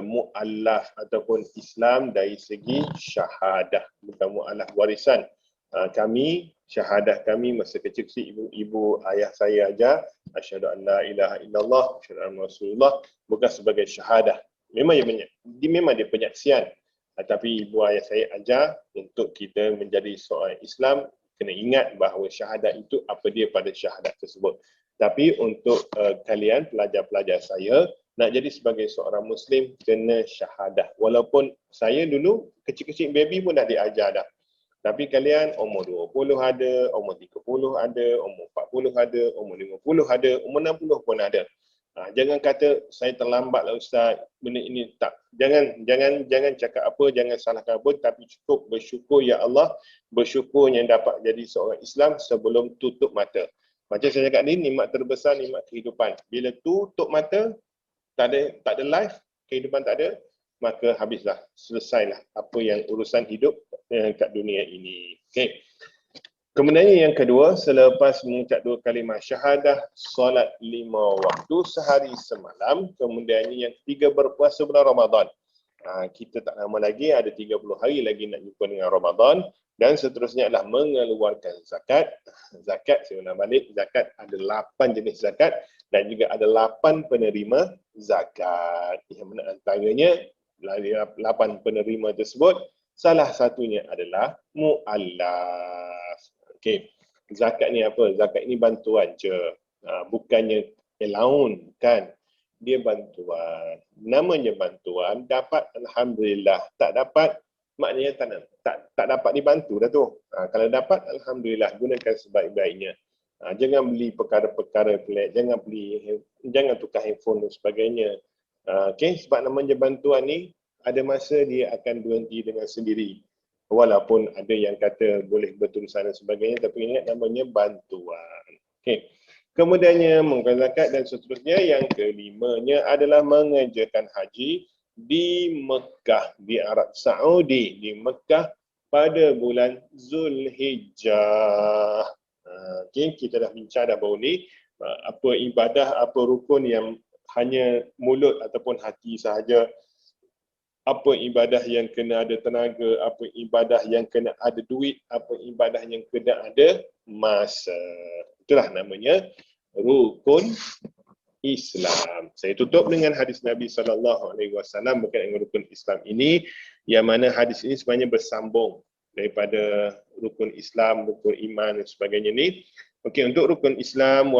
mu'allaf ataupun Islam dari segi syahadah, bukan mu'allaf warisan. Kami, syahadah kami masa kecil-kecil, ibu ayah saya ajar asyhadu an la ilaha illallah asyhadu anna rasulullah, bukan sebagai syahadah. Memang dia penyaksian, tapi ibu ayah saya ajar untuk kita menjadi seorang Islam kena ingat bahawa syahadat itu apa dia pada syahadat tersebut. Tapi untuk kalian pelajar-pelajar saya, nak jadi sebagai seorang Muslim, kena syahadah. Walaupun saya dulu kecil-kecil baby pun dah diajar dah. Tapi kalian umur 20 ada, umur 30 ada, umur 40 ada, umur 50 ada, umur 60 pun ada. Jangan kata saya terlambat lah Ustaz, benda ini tak. Jangan cakap apa, jangan salahkan apa, tapi cukup bersyukur ya Allah, bersyukur yang dapat jadi seorang Islam sebelum tutup mata. Macam saya cakap ni, nikmat terbesar, nikmat kehidupan. Bila tutup mata, tak ada life, kehidupan tak ada, maka habislah, selesailah apa yang urusan hidup kat dunia ini. Okey. Kemudian yang kedua, selepas mengucap 2 kalimah syahadah, solat 5 waktu sehari semalam. Kemudian yang ketiga, berpuasa bulan Ramadan. Kita tak lama lagi, ada 30 hari lagi nak jumpa dengan Ramadan. Dan seterusnya adalah mengeluarkan zakat. Zakat, saya ulang balik, zakat ada 8 jenis zakat dan juga ada 8 penerima zakat. Yang mana antaranya, 8 penerima tersebut, salah satunya adalah mu'allaf. Okey, zakat ni apa? Zakat ni bantuan je. Bukannya allowance, bukan. Dia bantuan. Namanya bantuan, dapat Alhamdulillah. Tak dapat, maknanya tak dapat dibantu dah tu. Kalau dapat, Alhamdulillah, gunakan sebaik-baiknya. Jangan beli perkara-perkara pelik, jangan tukar handphone dan sebagainya. Okey, sebab namanya bantuan ni, ada masa dia akan berhenti dengan sendiri. Walaupun ada yang kata boleh berterusan dan sebagainya, tapi ingat namanya bantuan. Okey. Kemudiannya mengeluarkan zakat dan seterusnya. Yang kelimanya adalah mengerjakan haji di Mekah, di Arab Saudi, di Mekah pada bulan Zulhijjah. Okey, kita dah bincang dah baru ni apa ibadah, apa rukun yang hanya mulut ataupun hati sahaja. Apa ibadah yang kena ada tenaga, apa ibadah yang kena ada duit, apa ibadah yang kena ada masa. Itulah namanya rukun Islam. Saya tutup dengan hadis Nabi SAW berkaitan dengan rukun Islam ini, yang mana hadis ini sebenarnya bersambung daripada rukun Islam, rukun iman dan sebagainya ni. Okey, untuk rukun Islam,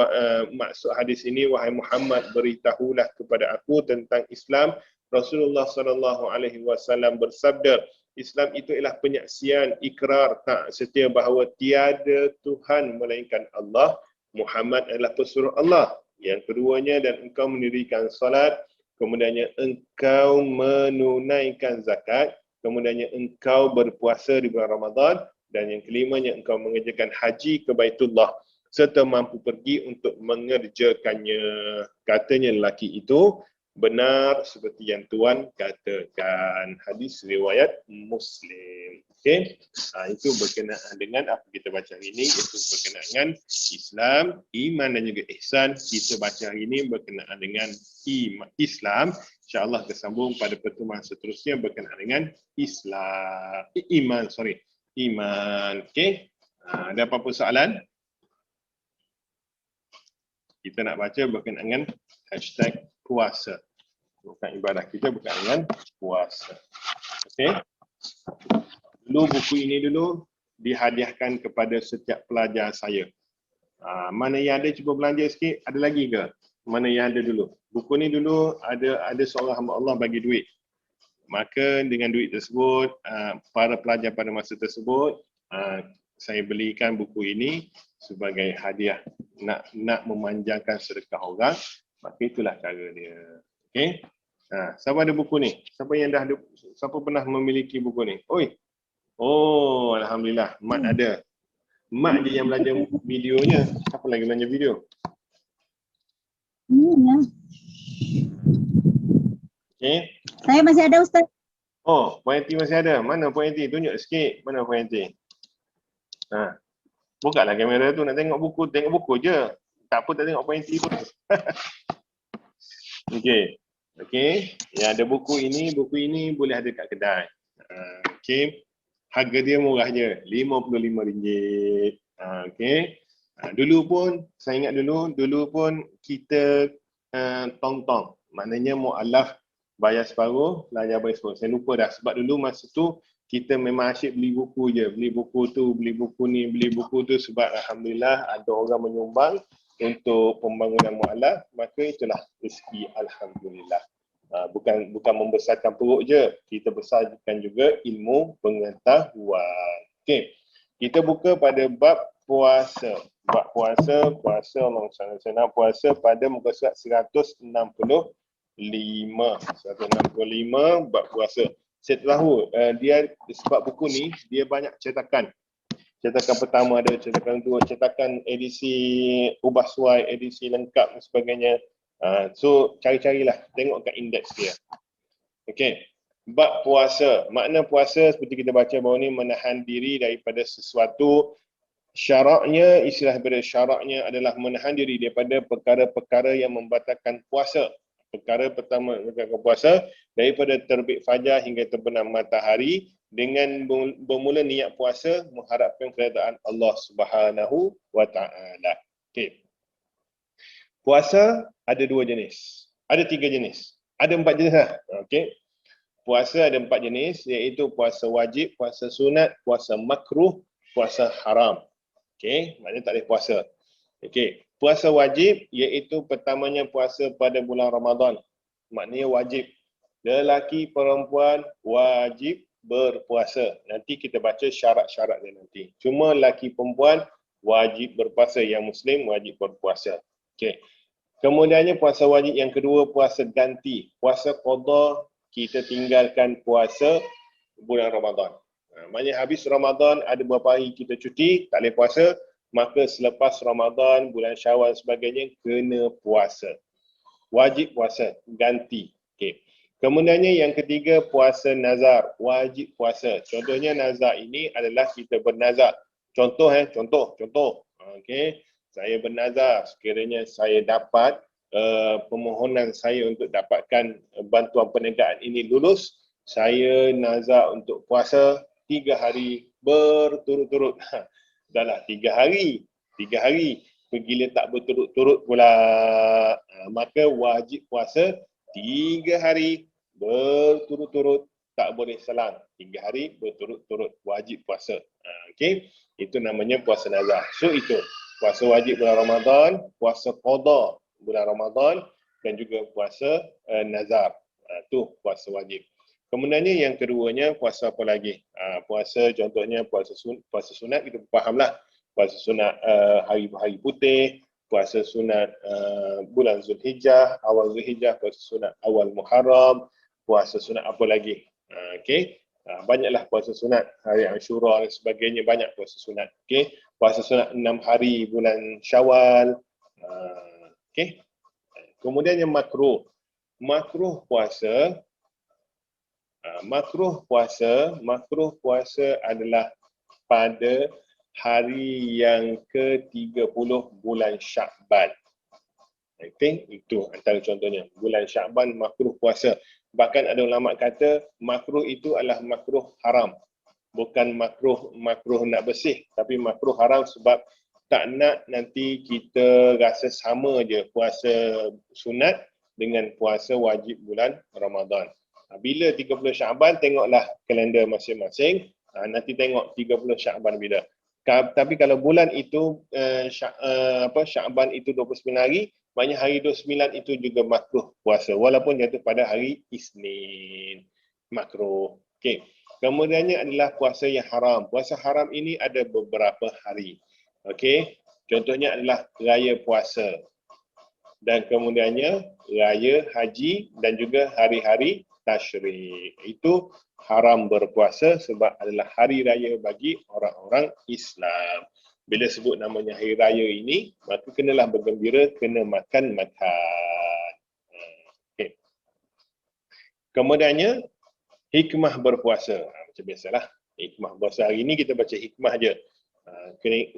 maksud hadis ini, wahai Muhammad, beritahulah kepada aku tentang Islam. Rasulullah SAW bersabda, Islam itu ialah penyaksian, ikrar, tak setia bahawa tiada Tuhan melainkan Allah, Muhammad adalah pesuruh Allah. Yang keduanya, dan engkau mendirikan salat, kemudiannya engkau menunaikan zakat, kemudiannya engkau berpuasa di bulan Ramadan, dan yang kelimanya engkau mengerjakan haji ke Baitullah serta mampu pergi untuk mengerjakannya. Katanya lelaki itu, benar seperti yang Tuan katakan. Hadis riwayat Muslim. Okey, itu berkenaan dengan apa kita baca hari ini, iaitu berkenaan dengan Islam, iman dan juga ihsan. Kita baca hari ini berkenaan dengan Islam. InsyaAllah tersambung pada pertemuan seterusnya berkenaan dengan iman. Okey, ada apa-apa soalan? Kita nak baca berkenaan dengan hashtag puasa. Bukan ibadah kita bukan dengan puasa. Okey. Dulu buku ini dulu dihadiahkan kepada setiap pelajar saya. Mana yang ada cuba belanja sikit, ada lagi ke? Mana yang ada dulu? Buku ni dulu ada seorang hamba Allah bagi duit. Maka dengan duit tersebut, para pelajar pada masa tersebut, saya belikan buku ini sebagai hadiah. Nak memanjangkan sedekah orang, maka itulah cara dia. Okey? Siapa ada buku ni? Siapa pernah memiliki buku ni? Oi. Oh, alhamdulillah, Mat ada. Mak je yang belajar videonya. Siapa lagi belajar video? Okay. Saya masih ada, Ustaz. Oh, Puan Yanti masih ada. Mana Puan Yanti? Tunjuk sikit. Mana Puan Yanti? Bukalah kamera tu nak tengok buku. Tengok buku je. Tak apa, tak tengok Puan Yanti pun. Okey. Okey. Yang ada buku ini boleh ada kat kedai. Okey. Harga dia murah je, RM55. Okey. Dulu pun, saya ingat dulu pun kita tong-tong. Maknanya mu'alaf bayar separuh, pelajar bayar separuh. Saya lupa dah sebab dulu masa tu kita memang asyik beli buku je. Beli buku tu, beli buku ni, beli buku tu sebab alhamdulillah ada orang menyumbang untuk pembangunan mu'alaf, maka itulah rezeki alhamdulillah. Bukan membesarkan perut je, kita besarkan juga ilmu pengetahuan. Okey. Kita buka pada bab puasa. Bab puasa Allah SWT puasa pada muka surat 165. 165 bab puasa. Saya tahu dia sebab buku ni dia banyak cetakan. Cetakan pertama ada, cetakan kedua, cetakan edisi ubah suai, edisi lengkap dan sebagainya. So cari-carilah, tengok kat indeks dia. Okey. Bab puasa. Makna puasa seperti kita baca bawah ni, menahan diri daripada sesuatu. Syaraknya, istilah daripada syaraknya adalah menahan diri daripada perkara-perkara yang membatalkan puasa. Perkara pertama membatalkan puasa daripada terbit fajar hingga terbenam matahari, dengan bermula niat puasa mengharapkan keredaan Allah Subhanahu wa taala. Okey. Puasa ada 2 jenis. Ada 3 jenis. Ada 4 jenis lah. Okey. Puasa ada 4 jenis, iaitu puasa wajib, puasa sunat, puasa makruh, puasa haram. Okey, maknanya tak boleh puasa. Okey. Puasa wajib iaitu pertamanya puasa pada bulan Ramadan. Maknanya wajib. Lelaki perempuan wajib berpuasa. Nanti kita baca syarat-syarat dia nanti. Cuma lelaki perempuan wajib berpuasa, yang muslim wajib berpuasa. Okey. Kemudiannya puasa wajib yang kedua, puasa ganti. Puasa qada, kita tinggalkan puasa bulan Ramadan. Maknanya habis Ramadan ada beberapa hari kita cuti, tak boleh puasa, maka selepas Ramadan, bulan Syawal sebagainya kena puasa. Wajib puasa, ganti. Okey. Kemudiannya yang ketiga, puasa nazar, wajib puasa. Contohnya nazar ini adalah kita bernazar. Contoh. Okey. Saya bernazar sekiranya saya dapat permohonan saya untuk dapatkan bantuan perniagaan ini lulus, saya nazar untuk puasa 3 hari berturut-turut. Dahlah 3 hari. Bila tak berturut-turut pula, maka wajib puasa 3 hari berturut-turut, tak boleh selang. 3 hari berturut-turut wajib puasa. Okey, itu namanya puasa nazar. So itu puasa wajib bulan Ramadan, puasa qada bulan Ramadan, dan juga puasa nazar. Tu puasa wajib. Kemudiannya yang keduanya, puasa apa lagi? Puasa contohnya puasa sunat, kita fahamlah. Puasa sunat hari putih, puasa sunat bulan Zulhijjah, awal Zulhijjah, puasa sunat awal Muharram, puasa sunat apa lagi? Okey. Banyaklah puasa sunat, hari Ashura dan sebagainya, banyak puasa sunat. Okey. Puasa sunat 6 hari bulan Syawal. Okey. Kemudian yang makruh. Makruh puasa adalah pada hari yang ke-30 bulan Syakban. Okey, itu antara contohnya. Bulan Syakban makruh puasa. Bahkan ada ulama kata makruh itu adalah makruh haram. Bukan makruh nak bersih, tapi makruh haram sebab tak nak nanti kita rasa sama je puasa sunat dengan puasa wajib bulan Ramadan. Bila 30 Syaban, tengoklah kalender masing-masing. Nanti tengok 30 Syaban bila. Tapi kalau bulan itu Syaban itu 29 hari, maknanya hari 29 itu juga makruh puasa walaupun jatuh pada hari Isnin. Makruh. Okey. Kemudiannya adalah puasa yang haram. Puasa haram ini ada beberapa hari. Okey. Contohnya adalah raya puasa. Dan kemudiannya raya haji dan juga hari-hari tasyrik. Itu haram berpuasa sebab adalah hari raya bagi orang-orang Islam. Bila sebut namanya hari raya ini, maka kenalah bergembira, kena makan-makan. Okay. Kemudiannya, hikmah berpuasa. Macam biasalah, hikmah berpuasa. Hari ini kita baca hikmah je.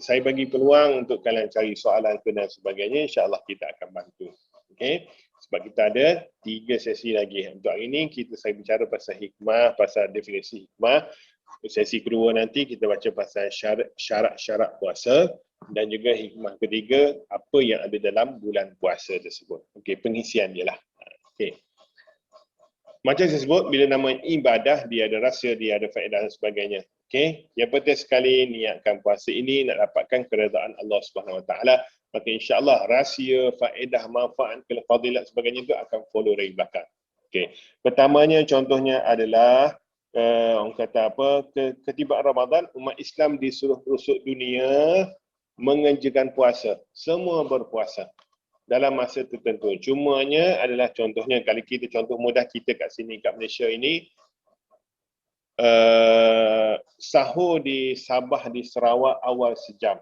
Saya bagi peluang untuk kalian cari soalan dan sebagainya, insya-Allah kita akan bantu. Okey, sebab kita ada 3 sesi lagi. Untuk hari ini saya bicara pasal hikmah, pasal definisi hikmah. Sesi kedua nanti kita baca pasal syarat-syarat puasa dan juga hikmah ketiga apa yang ada dalam bulan puasa tersebut. Okey, pengisian je lah. Okey. Macam saya sebut, bila nama ibadah, dia ada rahsia, dia ada faedah dan sebagainya. Okey, yang penting sekali niatkan puasa ini nak dapatkan keredaan Allah Subhanahu Wa Taala, maka insya-Allah rahsia, faedah, manfaat, fadilat sebagainya itu akan follow dari belakang. Okey. Pertamanya contohnya adalah orang kata apa? Ketibaan Ramadan, umat Islam di seluruh pelosok dunia mengerjakan puasa. Semua berpuasa dalam masa tertentu. Cumanya adalah contohnya, kalau kita contoh mudah kita kat sini kat Malaysia ini, sahur di Sabah di Sarawak awal sejam.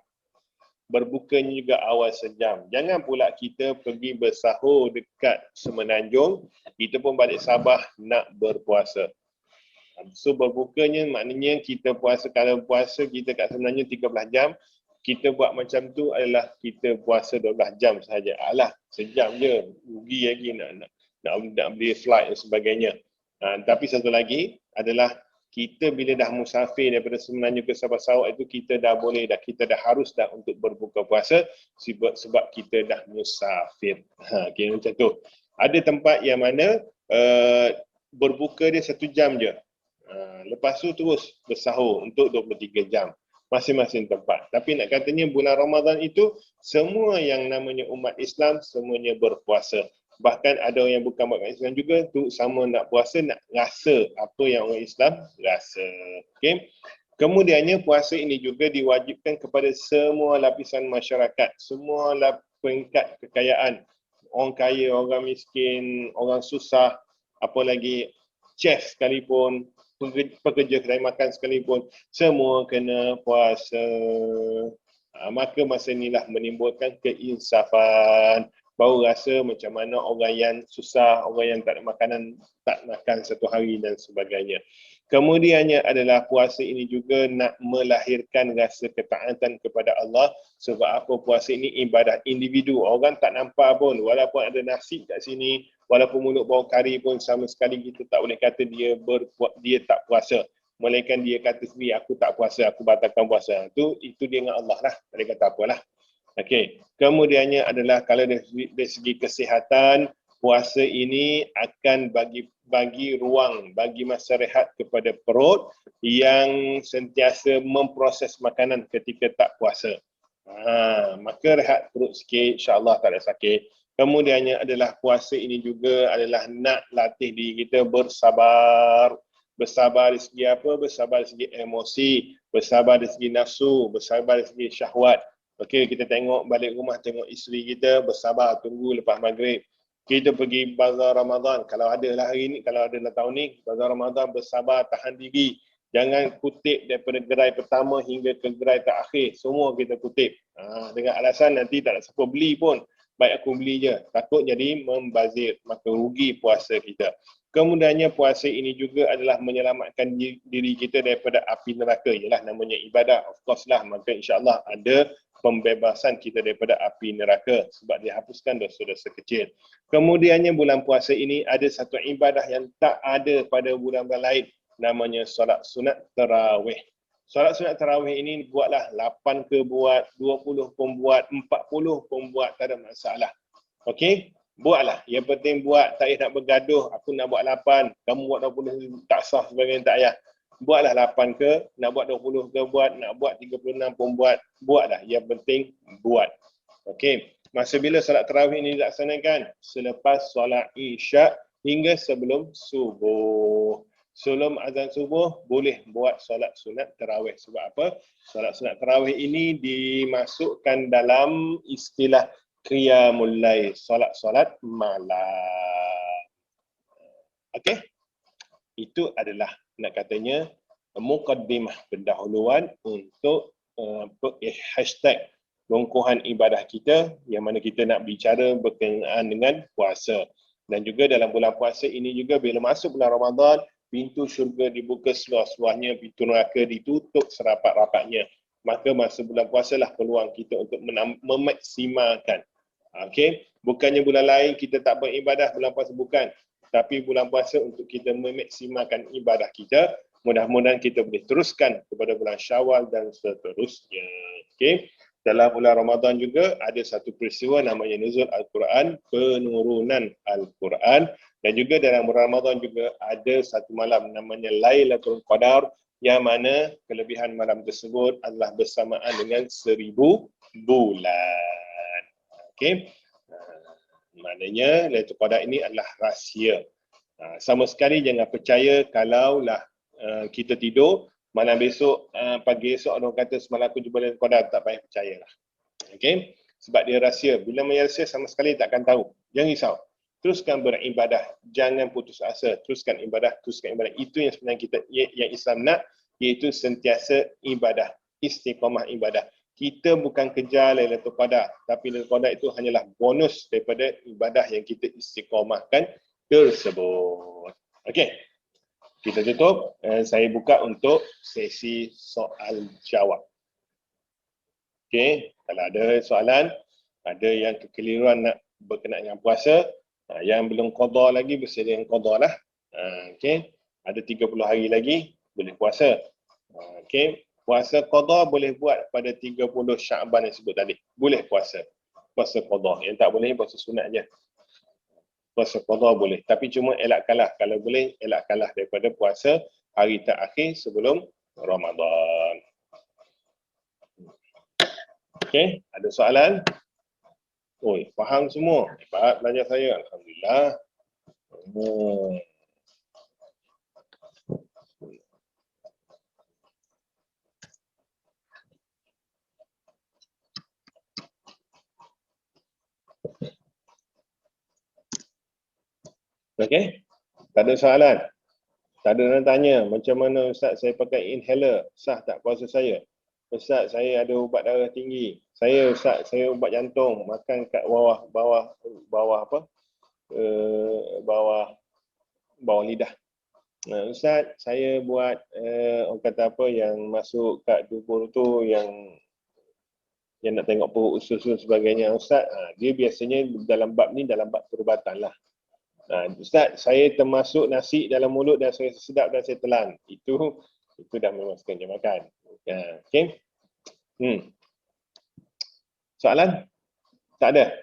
Berbukanya juga awal sejam. Jangan pula kita pergi bersahur dekat Semenanjung, kita pun balik Sabah nak berpuasa. So berbukanya maknanya kita puasa, kalau puasa kita kat Semenanjung 13 jam, kita buat macam tu adalah kita puasa 12 jam sahaja. Alah, sejam je. Rugi lagi nak beli flight dan sebagainya. Tapi satu lagi adalah kita bila dah musafir daripada Semenanjung ke Sabah Sarawak itu kita dah boleh dah, kita dah harus dah untuk berbuka puasa sebab kita dah musafir. Okay, macam tu. Ada tempat yang mana berbuka dia 1 jam je. Lepas tu terus bersahur untuk 23 jam. Masing-masing tempat. Tapi nak katanya bulan Ramadan itu semua yang namanya umat Islam semuanya berpuasa. Bahkan ada yang bukan umat Islam juga tu sama nak puasa, nak rasa apa yang orang Islam rasa. Okey. Kemudiannya puasa ini juga diwajibkan kepada semua lapisan masyarakat, semua peringkat kekayaan. Orang kaya, orang miskin, orang susah, apa lagi chef sekalipun, pekerja kedai makan sekalipun, semua kena puasa. Maka masa inilah menimbulkan keinsafan. Baru rasa macam mana orang yang susah, orang yang tak ada makanan, tak makan satu hari dan sebagainya. Kemudiannya adalah puasa ini juga nak melahirkan rasa ketaatan kepada Allah. Sebab apa? Puasa ini ibadah individu. Orang tak nampak pun, walaupun ada nasi kat sini, walaupun mulut bau kari pun sama sekali kita tak boleh kata dia tak puasa. Melainkan dia kata sendiri, aku tak puasa, aku batalkan puasa. Itu dia dengan Allah lah. Tak boleh kata apalah. Okey. Kemudiannya adalah kalau dari segi kesihatan, puasa ini akan bagi ruang, bagi masa rehat kepada perut yang sentiasa memproses makanan ketika tak puasa. Maka rehat perut sikit, insya-Allah tak ada sakit. Kemudiannya adalah puasa ini juga adalah nak latih diri kita bersabar. Bersabar dari segi apa? Bersabar dari segi emosi, bersabar dari segi nafsu, bersabar dari segi syahwat. Okey, kita tengok balik rumah, tengok isteri kita, bersabar tunggu lepas maghrib. Kita pergi bazar Ramadan, kalau ada lah hari ni, kalau ada lah tahun ni, bazar Ramadan, bersabar, tahan diri. Jangan kutip daripada gerai pertama hingga ke gerai terakhir. Semua kita kutip. Dengan alasan nanti tak ada siapa beli pun. Baik aku beli je. Takut jadi membazir. Maka rugi puasa kita. Kemudiannya puasa ini juga adalah menyelamatkan diri kita daripada api neraka. Ialah namanya ibadah. Of course lah. Maka insya-Allah ada pembebasan kita daripada api neraka. Sebab dia hapuskan dosa-dosa kecil. Kemudiannya bulan puasa ini ada satu ibadah yang tak ada pada bulan-bulan lain. Namanya solat sunat tarawih. Solat sunat tarawih ini buatlah 8 ke buat, 20 pun buat, 40 pun buat, tak ada masalah. Okey? Buatlah. Yang penting buat. Tak payah nak bergaduh. Aku nak buat 8. Kamu buat 20 tak sah sebagainya. Tak payah. Buatlah 8 ke. Nak buat 20 ke buat. Nak buat 36 pun buat. Buatlah. Yang penting buat. Okey. Masa bila solat tarawih ini dilaksanakan? Selepas solat isyak hingga sebelum subuh. Sebelum azan subuh, boleh buat solat sunat tarawih. Sebab apa? Solat sunat tarawih ini dimasukkan dalam istilah qiyamul lail, solat-solat malam. Okey? Itu adalah nak katanya muqaddimah pendahuluan untuk hashtag rungkuhan ibadah kita yang mana kita nak bicara berkenaan dengan puasa. Dan juga dalam bulan puasa ini juga bila masuk bulan Ramadan, pintu syurga dibuka seluas-luasnya, pintu neraka ditutup serapat-rapatnya. Maka masa bulan puasa lah peluang kita untuk memaksimalkan. Okey, bukannya bulan lain kita tak beribadah, bulan puasa bukan. Tapi bulan puasa untuk kita memaksimalkan ibadah kita. Mudah-mudahan kita boleh teruskan kepada bulan Syawal dan seterusnya. Okey. Dalam bulan Ramadan juga ada satu peristiwa namanya Nuzul Al-Quran, penurunan Al-Quran. Dan juga dalam bulan Ramadan juga ada satu malam namanya Lailatul Qadar, yang mana kelebihan malam tersebut adalah bersamaan dengan 1000 bulan. Okey. Maknanya Lailatul Qadar ini adalah rahsia. Sama sekali jangan percaya kalaulah kita tidur, malam besok, pagi esok orang kata semalam aku jumpa Lailatul Qadar, tak payah percayalah. Okey? Sebab dia rahsia. Bila rahsia sama sekali takkan tahu. Jangan risau. Teruskan beribadah. Jangan putus asa. Teruskan ibadah, teruskan ibadah. Itu yang sebenarnya kita, yang Islam nak, iaitu sentiasa ibadah. Istiqamah ibadah. Kita bukan kejar Lailatul Qadar, tapi Lailatul Qadar itu hanyalah bonus daripada ibadah yang kita istiqamahkan tersebut. Okey. Kita tutup. Saya buka untuk sesi soal jawab. Okey, kalau ada soalan, ada yang kekeliruan nak berkenaan dengan puasa, yang belum qada lagi bersedia yang qada lah. Okey, ada 30 hari lagi boleh puasa. Okey, puasa qada boleh buat pada 30 Syaban yang sebut tadi. Boleh puasa. Puasa qada. Yang tak boleh puasa sunat je. Puasa qada boleh, tapi cuma elakkanlah, kalau boleh elakkanlah daripada puasa hari terakhir sebelum Ramadan. Okey, ada soalan? Oi, faham semua? Hebat belajar saya, alhamdulillah. Okey, tak ada soalan? Tak ada orang tanya, macam mana Ustaz saya pakai inhaler, sah tak puasa saya? Ustaz saya ada ubat darah tinggi. Ustaz saya ubat jantung, makan kat bawah apa? Bawah lidah. Ustaz saya buat orang kata apa yang masuk kat tubuh tu yang nak tengok perut usus sebagainya. Ustaz, dia biasanya dalam bab ni dalam bab perubatan lah. Ustaz, saya termasuk nasi dalam mulut dan saya sedap dan saya telan. Itu dah memang sekejap makan. Okey. Soalan? Tak ada?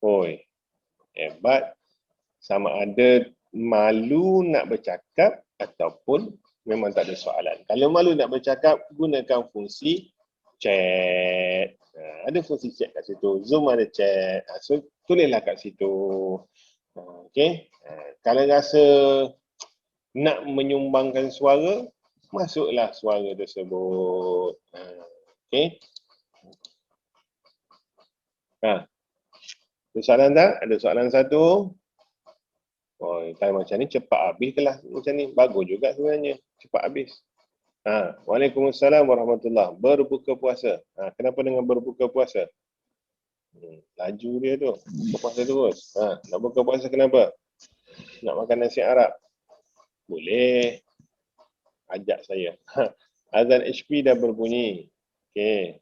Oi, hebat. Sama ada malu nak bercakap ataupun memang tak ada soalan. Kalau malu nak bercakap, gunakan fungsi chat. Ada fungsi chat kat situ. Zoom ada chat. So, tulislah kat situ. Okey. Kalau rasa nak menyumbangkan suara, masuklah suara tersebut. Okey. Ada soalan tak? Ada soalan satu. Oh, time macam ni cepat habis ke lah macam ni. Bagus juga sebenarnya. Cepat habis. Waalaikumsalam warahmatullahi. Berbuka puasa. Kenapa dengan berbuka puasa? Laju dia tu. Buka puasa terus. Nak buka puasa kenapa? Nak makan nasi Arab? Boleh. Ajak saya. Azan HP dah berbunyi. Okey.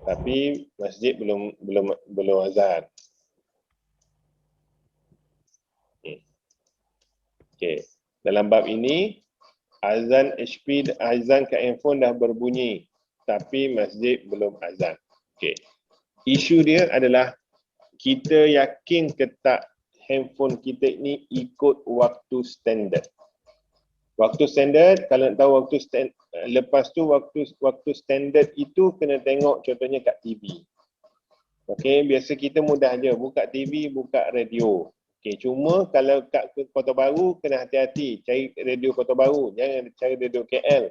Tapi masjid belum azan. Okey. Dalam bab ini azan HP, azan kat handphone dah berbunyi tapi masjid belum azan. Okey. Isu dia adalah kita yakin ke tak handphone kita ni ikut waktu standard. Waktu standard, kalau nak tahu waktu standard, lepas tu waktu standard itu kena tengok contohnya kat TV. Okey, biasa kita mudah je buka TV, buka radio. Okey, cuma kalau kat Kota Baru kena hati-hati, cari radio Kota Baru, jangan cari radio KL.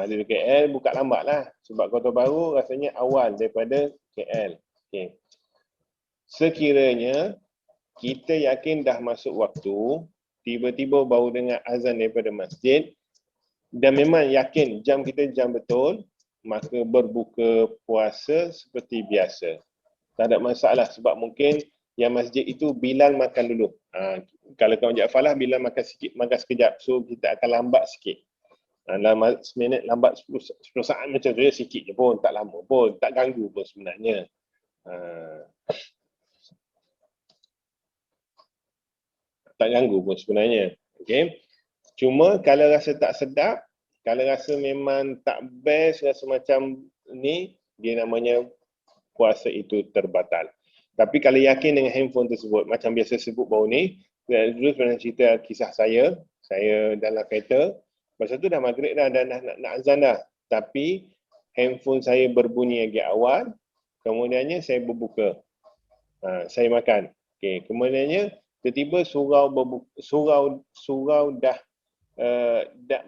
Radio KL buka lambat lah sebab Kota Baru rasanya awal daripada KL. Okey. Sekiranya kita yakin dah masuk waktu, tiba-tiba baru dengar azan daripada masjid dan memang yakin jam kita jam betul, maka berbuka puasa seperti biasa. Tak ada masalah sebab mungkin yang masjid itu Bilal makan dulu. Kalau kawan Jaafar lah, Bilal makan sikit, makan sekejap. So kita akan lambat sikit. Dalam seminit lambat 10 saat macam tu ya, sikit je pun, tak lama pun, tak ganggu pun sebenarnya. Tak ganggu pun sebenarnya. Okay. Cuma kalau rasa tak sedap, kalau rasa memang tak best, rasa macam ni, dia namanya puasa itu terbatal. Tapi kalau yakin dengan handphone tersebut, macam biasa sebut baru ni, dulu sebenarnya cerita kisah saya dalam kereta, masa tu dah maghrib dah, dan nak azan dah. Tapi handphone saya berbunyi lagi awal, kemudiannya saya berbuka. Saya makan. Okay. Kemudiannya tiba-tiba surau dah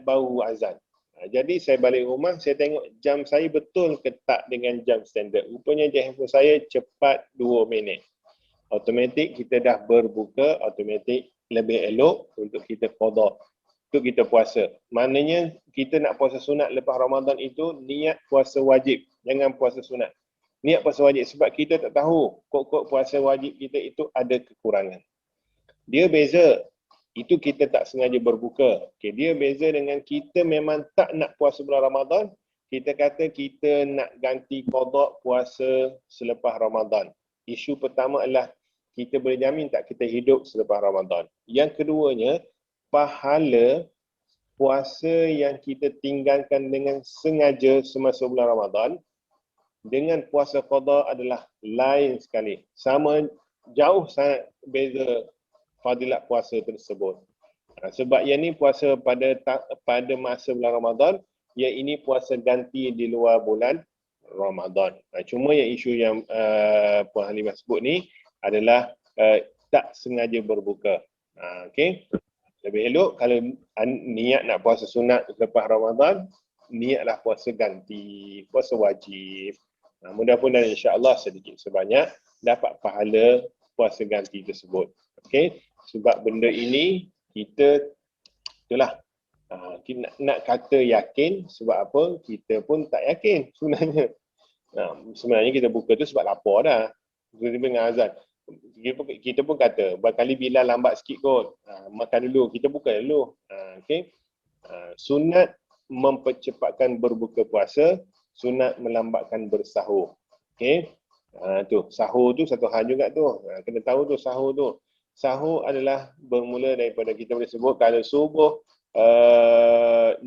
baru azan. Jadi saya balik rumah, saya tengok jam saya betul ke tak dengan jam standard. Rupanya je handphone saya cepat 2 minit. Automatik kita dah berbuka, automatik lebih elok untuk kita qada, untuk kita puasa. Maknanya kita nak puasa sunat lepas Ramadan itu niat puasa wajib, jangan puasa sunat. Niat puasa wajib sebab kita tak tahu kod-kod puasa wajib kita itu ada kekurangan. Dia beza. Itu kita tak sengaja berbuka. Okay, dia beza dengan kita memang tak nak puasa bulan Ramadan. Kita kata kita nak ganti qada puasa selepas Ramadan. Isu pertama adalah kita boleh jamin tak kita hidup selepas Ramadan. Yang keduanya, pahala puasa yang kita tinggalkan dengan sengaja semasa bulan Ramadan dengan puasa qada adalah lain sekali. Sama jauh sangat beza fadilat puasa tersebut. Sebab yang ni puasa pada masa bulan Ramadan, yang ini puasa ganti di luar bulan Ramadan. Cuma yang isu yang Puan Halimah sebut ni adalah tak sengaja berbuka. Okey. Lebih elok kalau niat nak puasa sunat lepas Ramadan, niatlah puasa ganti, puasa wajib. Mudah-mudahan insya-Allah sedikit sebanyak dapat pahala puasa ganti tersebut. Okey. Sebab benda ini kita itulah nak kata yakin sebab apa kita pun tak yakin sebenarnya. Sebenarnya kita buka tu sebab lapar dah. Tiba-tiba dengan azan. Kita pun kata berkali bila lambat sikit kot. Makan dulu, kita buka dulu. Okey. Sunat mempercepatkan berbuka puasa, sunat melambatkan bersahur. Okey. Tu sahur tu satu hal juga tu. Kena tahu tu sahur tu. Sahur adalah bermula daripada kita boleh sebut kalau subuh 6.14,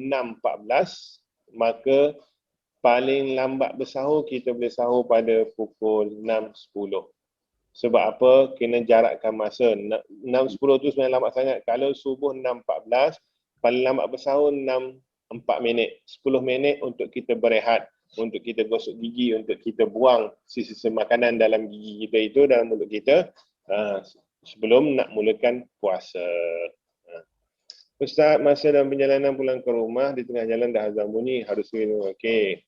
maka paling lambat bersahur kita boleh sahur pada pukul 6.10. Sebab apa? Kena jarakkan masa. 6.10 tu sebenarnya lambat sangat. Kalau subuh 6.14, paling lambat bersahur 6.4 minit. 10 minit untuk kita berehat, untuk kita gosok gigi, untuk kita buang sisa-sisa makanan dalam gigi kita itu, dalam mulut kita. Sebelum nak mulakan puasa. Ustaz, masa dalam perjalanan pulang ke rumah, di tengah jalan dah azan bunyi, harus minum. Okey.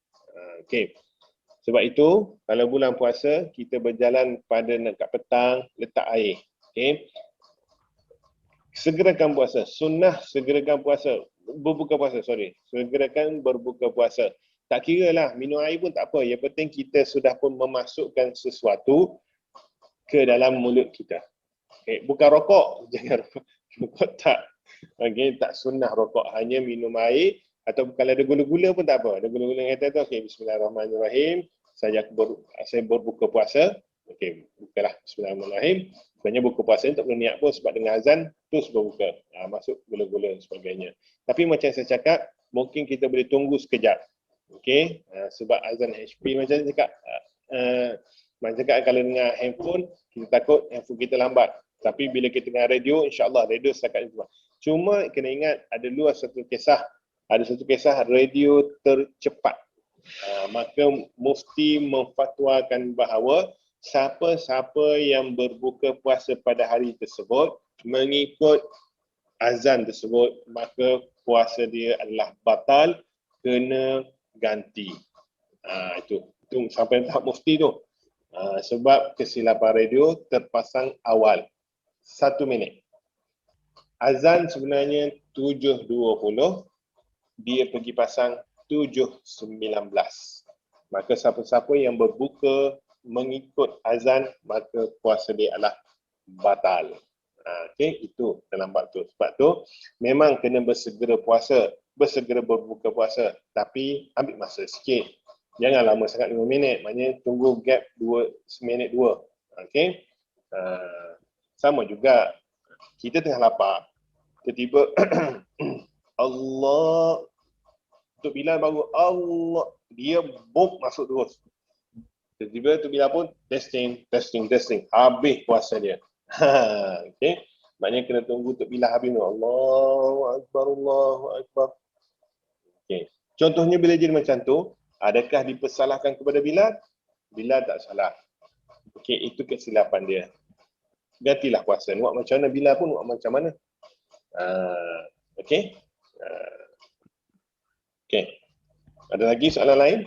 Sebab itu, kalau bulan puasa, kita berjalan pada dekat petang, letak air. Okey. Segerakan puasa. Sunnah segerakan puasa. Berbuka puasa, Segerakan berbuka puasa. Tak kira lah, minum air pun tak apa. Yang penting kita sudah pun memasukkan sesuatu ke dalam mulut kita. Okay, bukan rokok, jangan rokok tak. Okay, tak sunnah rokok, hanya minum air atau kalau ada gula-gula pun tak apa. Ada gula-gula yang kata tu, okay, bismillahirrahmanirrahim. Saya berbuka puasa. Okay, bukalah bismillahirrahmanirrahim. Sebenarnya buka puasa ni tak perlu niat pun sebab dengan azan terus berbuka. Masuk gula-gula dan sebagainya. Tapi macam saya cakap, mungkin kita boleh tunggu sekejap. Okay, sebab azan HP macam saya cakap, Macam cakap kalau dengan handphone, kita takut handphone kita lambat. Tapi bila kita dengar radio, insya-Allah radio setakat itu. Cuma kena ingat ada satu kisah radio tercepat. Maka mufti memfatwakan bahawa siapa-siapa yang berbuka puasa pada hari tersebut mengikut azan tersebut, maka puasa dia adalah batal, kena ganti. Itu sampai tahap mufti tu. Sebab kesilapan radio terpasang awal 1 minit. Azan sebenarnya 7.20, dia pergi pasang 7.19. Maka siapa-siapa yang berbuka mengikut azan, maka puasa dia adalah batal. Okey, itu dalam bab tu. Sebab tu memang kena bersegera berbuka puasa, tapi ambil masa sikit. Jangan lama sangat 5 minit, maknanya tunggu gap 2 minit 2. Okey. Sama juga kita tengah lapar. Tiba-tiba Allah, Tok Bilal baru Allah, dia bom masuk terus. Tiba-tiba Tok Bilal pun testing, habis puasa dia. Okey. Maknanya kena tunggu Tok Bilal habis tu. Allahu Akbar. Okey. Contohnya bila jadi macam tu, adakah dipersalahkan kepada Bilal? Bilal tak salah. Okey, itu kesilapan dia. Gantilah puasa. Buat macam mana Bilal pun buat macam mana. Okey. Okey. Ada lagi soalan lain?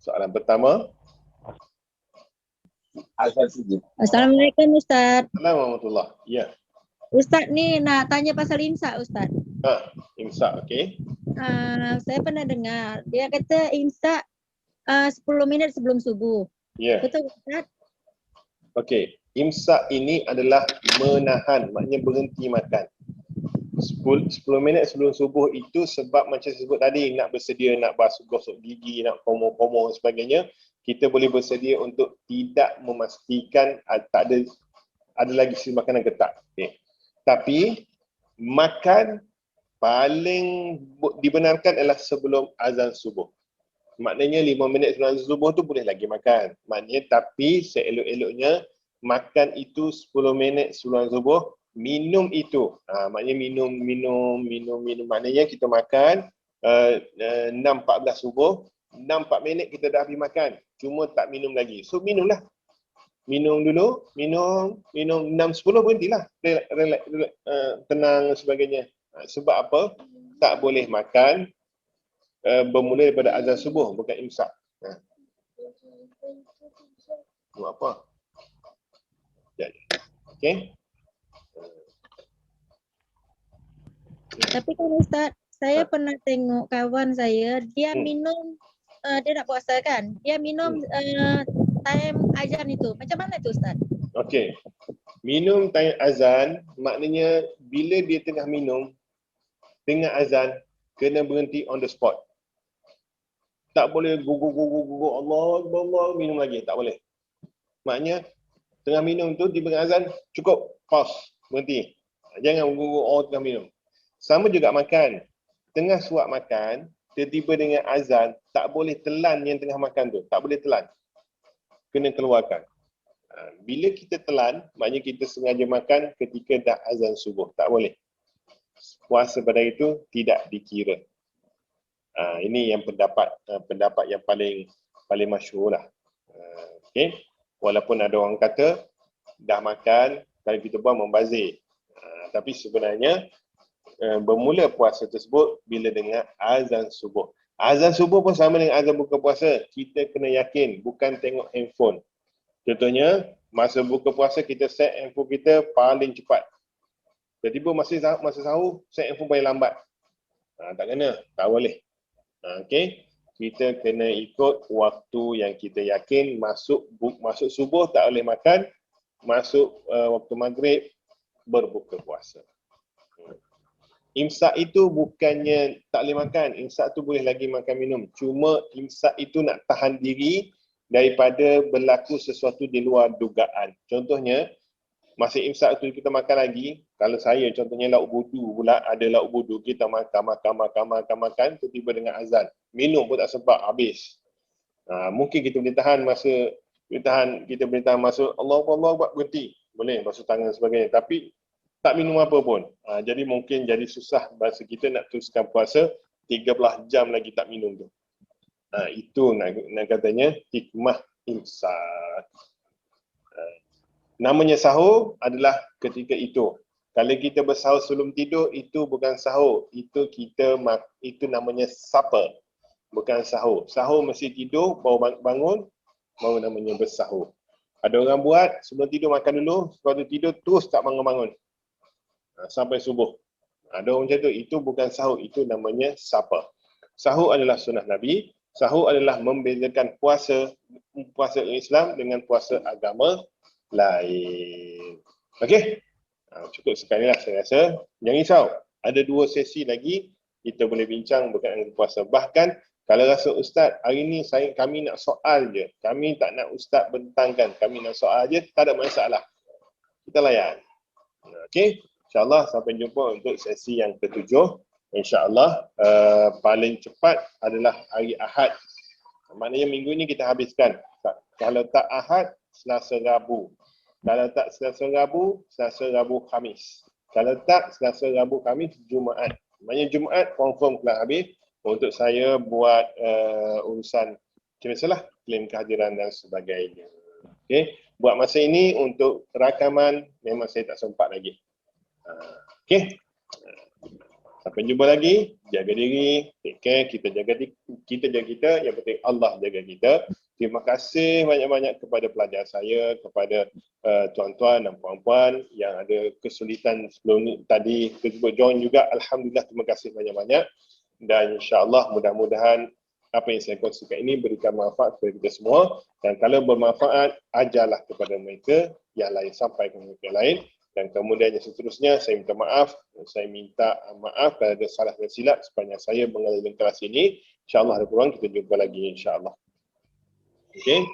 Soalan pertama. Assalamualaikum Ustaz. Assalamualaikum warahmatullahi. Ya. Ustaz ni nak tanya pasal imsak Ustaz. Imsak, okey. Saya pernah dengar dia kata imsak 10 minit sebelum subuh. Ya. Betul Ustaz? Okey. Imsak ini adalah menahan, maknanya berhenti makan. 10 minit sebelum subuh itu sebab macam saya sebut tadi, nak bersedia, nak basuh gosok gigi, nak komo-komo dan sebagainya, kita boleh bersedia untuk tidak memastikan tak ada lagi sisa makanan ke tak. Okay. Tapi makan paling dibenarkan adalah sebelum azan subuh. Maknanya 5 minit sebelum azan subuh tu boleh lagi makan. Maknanya tapi seelok-eloknya makan itu 10 minit sebelum azan subuh, minum itu. Maknanya minum. Maknanya kita makan 6.14 subuh, 6-4 minit kita dah habis makan. Cuma tak minum lagi. So minumlah. Minum dulu, minum 6.10 berhentilah. Relax, tenang dan sebagainya. Sebab apa? Tak boleh makan bermula daripada azan subuh, bukan imsak. Buat apa? Jadi. Okey. Tapi kan Ustaz, saya pernah tengok kawan saya, dia minum, dia nak puasa kan, dia minum time azan itu. Macam mana tu Ustaz? Okey. Minum time azan, maknanya bila dia tengah minum, tengah azan, kena berhenti on the spot. Tak boleh gugur Allah, minum lagi. Tak boleh. Maknanya, tengah minum tu, tiba azan, cukup, pause, berhenti. Jangan gugur tengah minum. Sama juga makan. Tengah suap makan, tiba-tiba dengan azan, tak boleh telan yang tengah makan tu. Tak boleh telan. Kena keluarkan. Bila kita telan, maknanya kita sengaja makan ketika dah azan subuh. Tak boleh. Puasa pada itu tidak dikira. Ini yang pendapat yang paling masyhur lah. Okay. Walaupun ada orang kata, dah makan, kalau kita buang membazir. Tapi sebenarnya, bermula puasa tersebut bila dengar azan subuh. Azan subuh pun sama dengan azan buka puasa. Kita kena yakin, bukan tengok handphone. Contohnya, masa buka puasa kita set handphone kita paling cepat. Tiba-tiba masa sahur, set handphone paling lambat. Tak kena, tak boleh. Okey, kita kena ikut waktu yang kita yakin. Masuk subuh tak boleh makan, masuk waktu maghrib berbuka puasa. Imsak itu bukannya tak boleh makan. Imsak tu boleh lagi makan minum. Cuma imsak itu nak tahan diri daripada berlaku sesuatu di luar dugaan. Contohnya, masa imsak tu kita makan lagi. Kalau saya contohnya lauk budu pula, ada lauk budu, kita makan, tiba-tiba dengan azan. Minum pun tak sempat, habis. Mungkin kita boleh tahan masa kita boleh tahan masa Allah buat berhenti. Boleh basuh tangan sebagainya, tapi tak minum apa pun. Jadi mungkin jadi susah bahasa kita nak teruskan puasa 13 jam lagi tak minum tu. Itu nak katanya hikmah imsak. Namanya sahur adalah ketika itu. Kalau kita bersahur sebelum tidur, itu bukan sahur. Itu namanya supper. Bukan sahur. Sahur mesti tidur, baru bangun, baru namanya bersahur. Ada orang buat, sebelum tidur makan dulu, sebelum tidur terus tak bangun-bangun. Sampai subuh. Ada orang macam tu, itu bukan sahur, itu namanya supper. Sahur adalah sunnah Nabi. Sahur adalah membezakan puasa Islam dengan puasa agama lain. Okey? Cukup sekali lah saya rasa. Jangan risau. Ada 2 sesi lagi kita boleh bincang berkaitan dengan puasa. Bahkan kalau rasa ustaz, hari ni kami nak soal je. Kami tak nak ustaz bentangkan. Kami nak soal je, tak ada masalah. Kita layan. Okey? InsyaAllah sampai jumpa untuk sesi yang ke-7. InsyaAllah paling cepat adalah hari Ahad. Maknanya minggu ni kita habiskan. Kalau tak Ahad, Selasa Rabu. Kalau tak Selasa Rabu Khamis. Kalau tak Selasa Rabu Khamis, Jumaat. Maknanya Jumaat confirm telah habis untuk saya buat urusan biasalah klaim kehadiran dan sebagainya. Okey, buat masa ini untuk rakaman memang saya tak sempat lagi. Okey. Sampai jumpa lagi. Jaga diri, take care, kita jaga kita, yang penting Allah jaga kita. Terima kasih banyak-banyak kepada pelajar saya, kepada tuan-tuan dan puan-puan yang ada kesulitan sebelum ni tadi tersebut join juga. Alhamdulillah, terima kasih banyak-banyak. Dan insya-Allah mudah-mudahan apa yang saya kongsikan ini berikan manfaat kepada kita semua. Dan kalau bermanfaat, ajarlah kepada mereka yang lain, sampai ke mereka lain. Dan kemudian yang seterusnya, saya minta maaf. Saya minta maaf kalau ada salah dan silap sepanjang saya mengalir dalam kelas ini. InsyaAllah ada peluang kita jumpa lagi insyaAllah. Okey.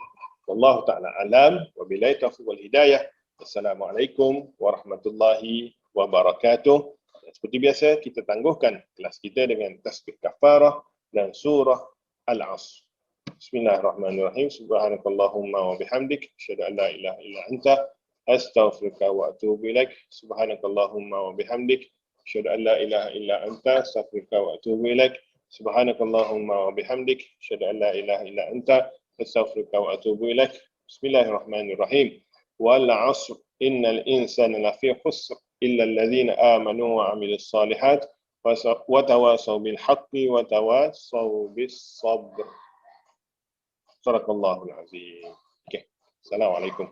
Wallahu ta'ala alam. Wabillahi taufiq wal hidayah. Assalamualaikum warahmatullahi wabarakatuh. Dan seperti biasa, kita tangguhkan kelas kita dengan tasbih kafarah dan surah Al-Asr. Bismillahirrahmanirrahim. Subhanakallahumma wa bihamdik. Asyhadu an la ilaha illa anta. Astaghfiruka wa atubu ilaik. Subhanakallahumma wa bihamdik. Asyhadu an la ilaha illa anta. Astaghfiruka wa atubu ilaik. Subhanakallahumma wa bihamdik. Asyhadu an la ilaha illa anta. Astaghfiruka wa atubu ilaik. Bismillahirrahmanirrahim. Wal 'ashr innal insana lafi khusr illa alladhina amanu wa 'amilus solihat wa tawasaw bil haqqi wa tawasaw bis sabr. Sadaqallahul azim. Okey. Assalamualaikum.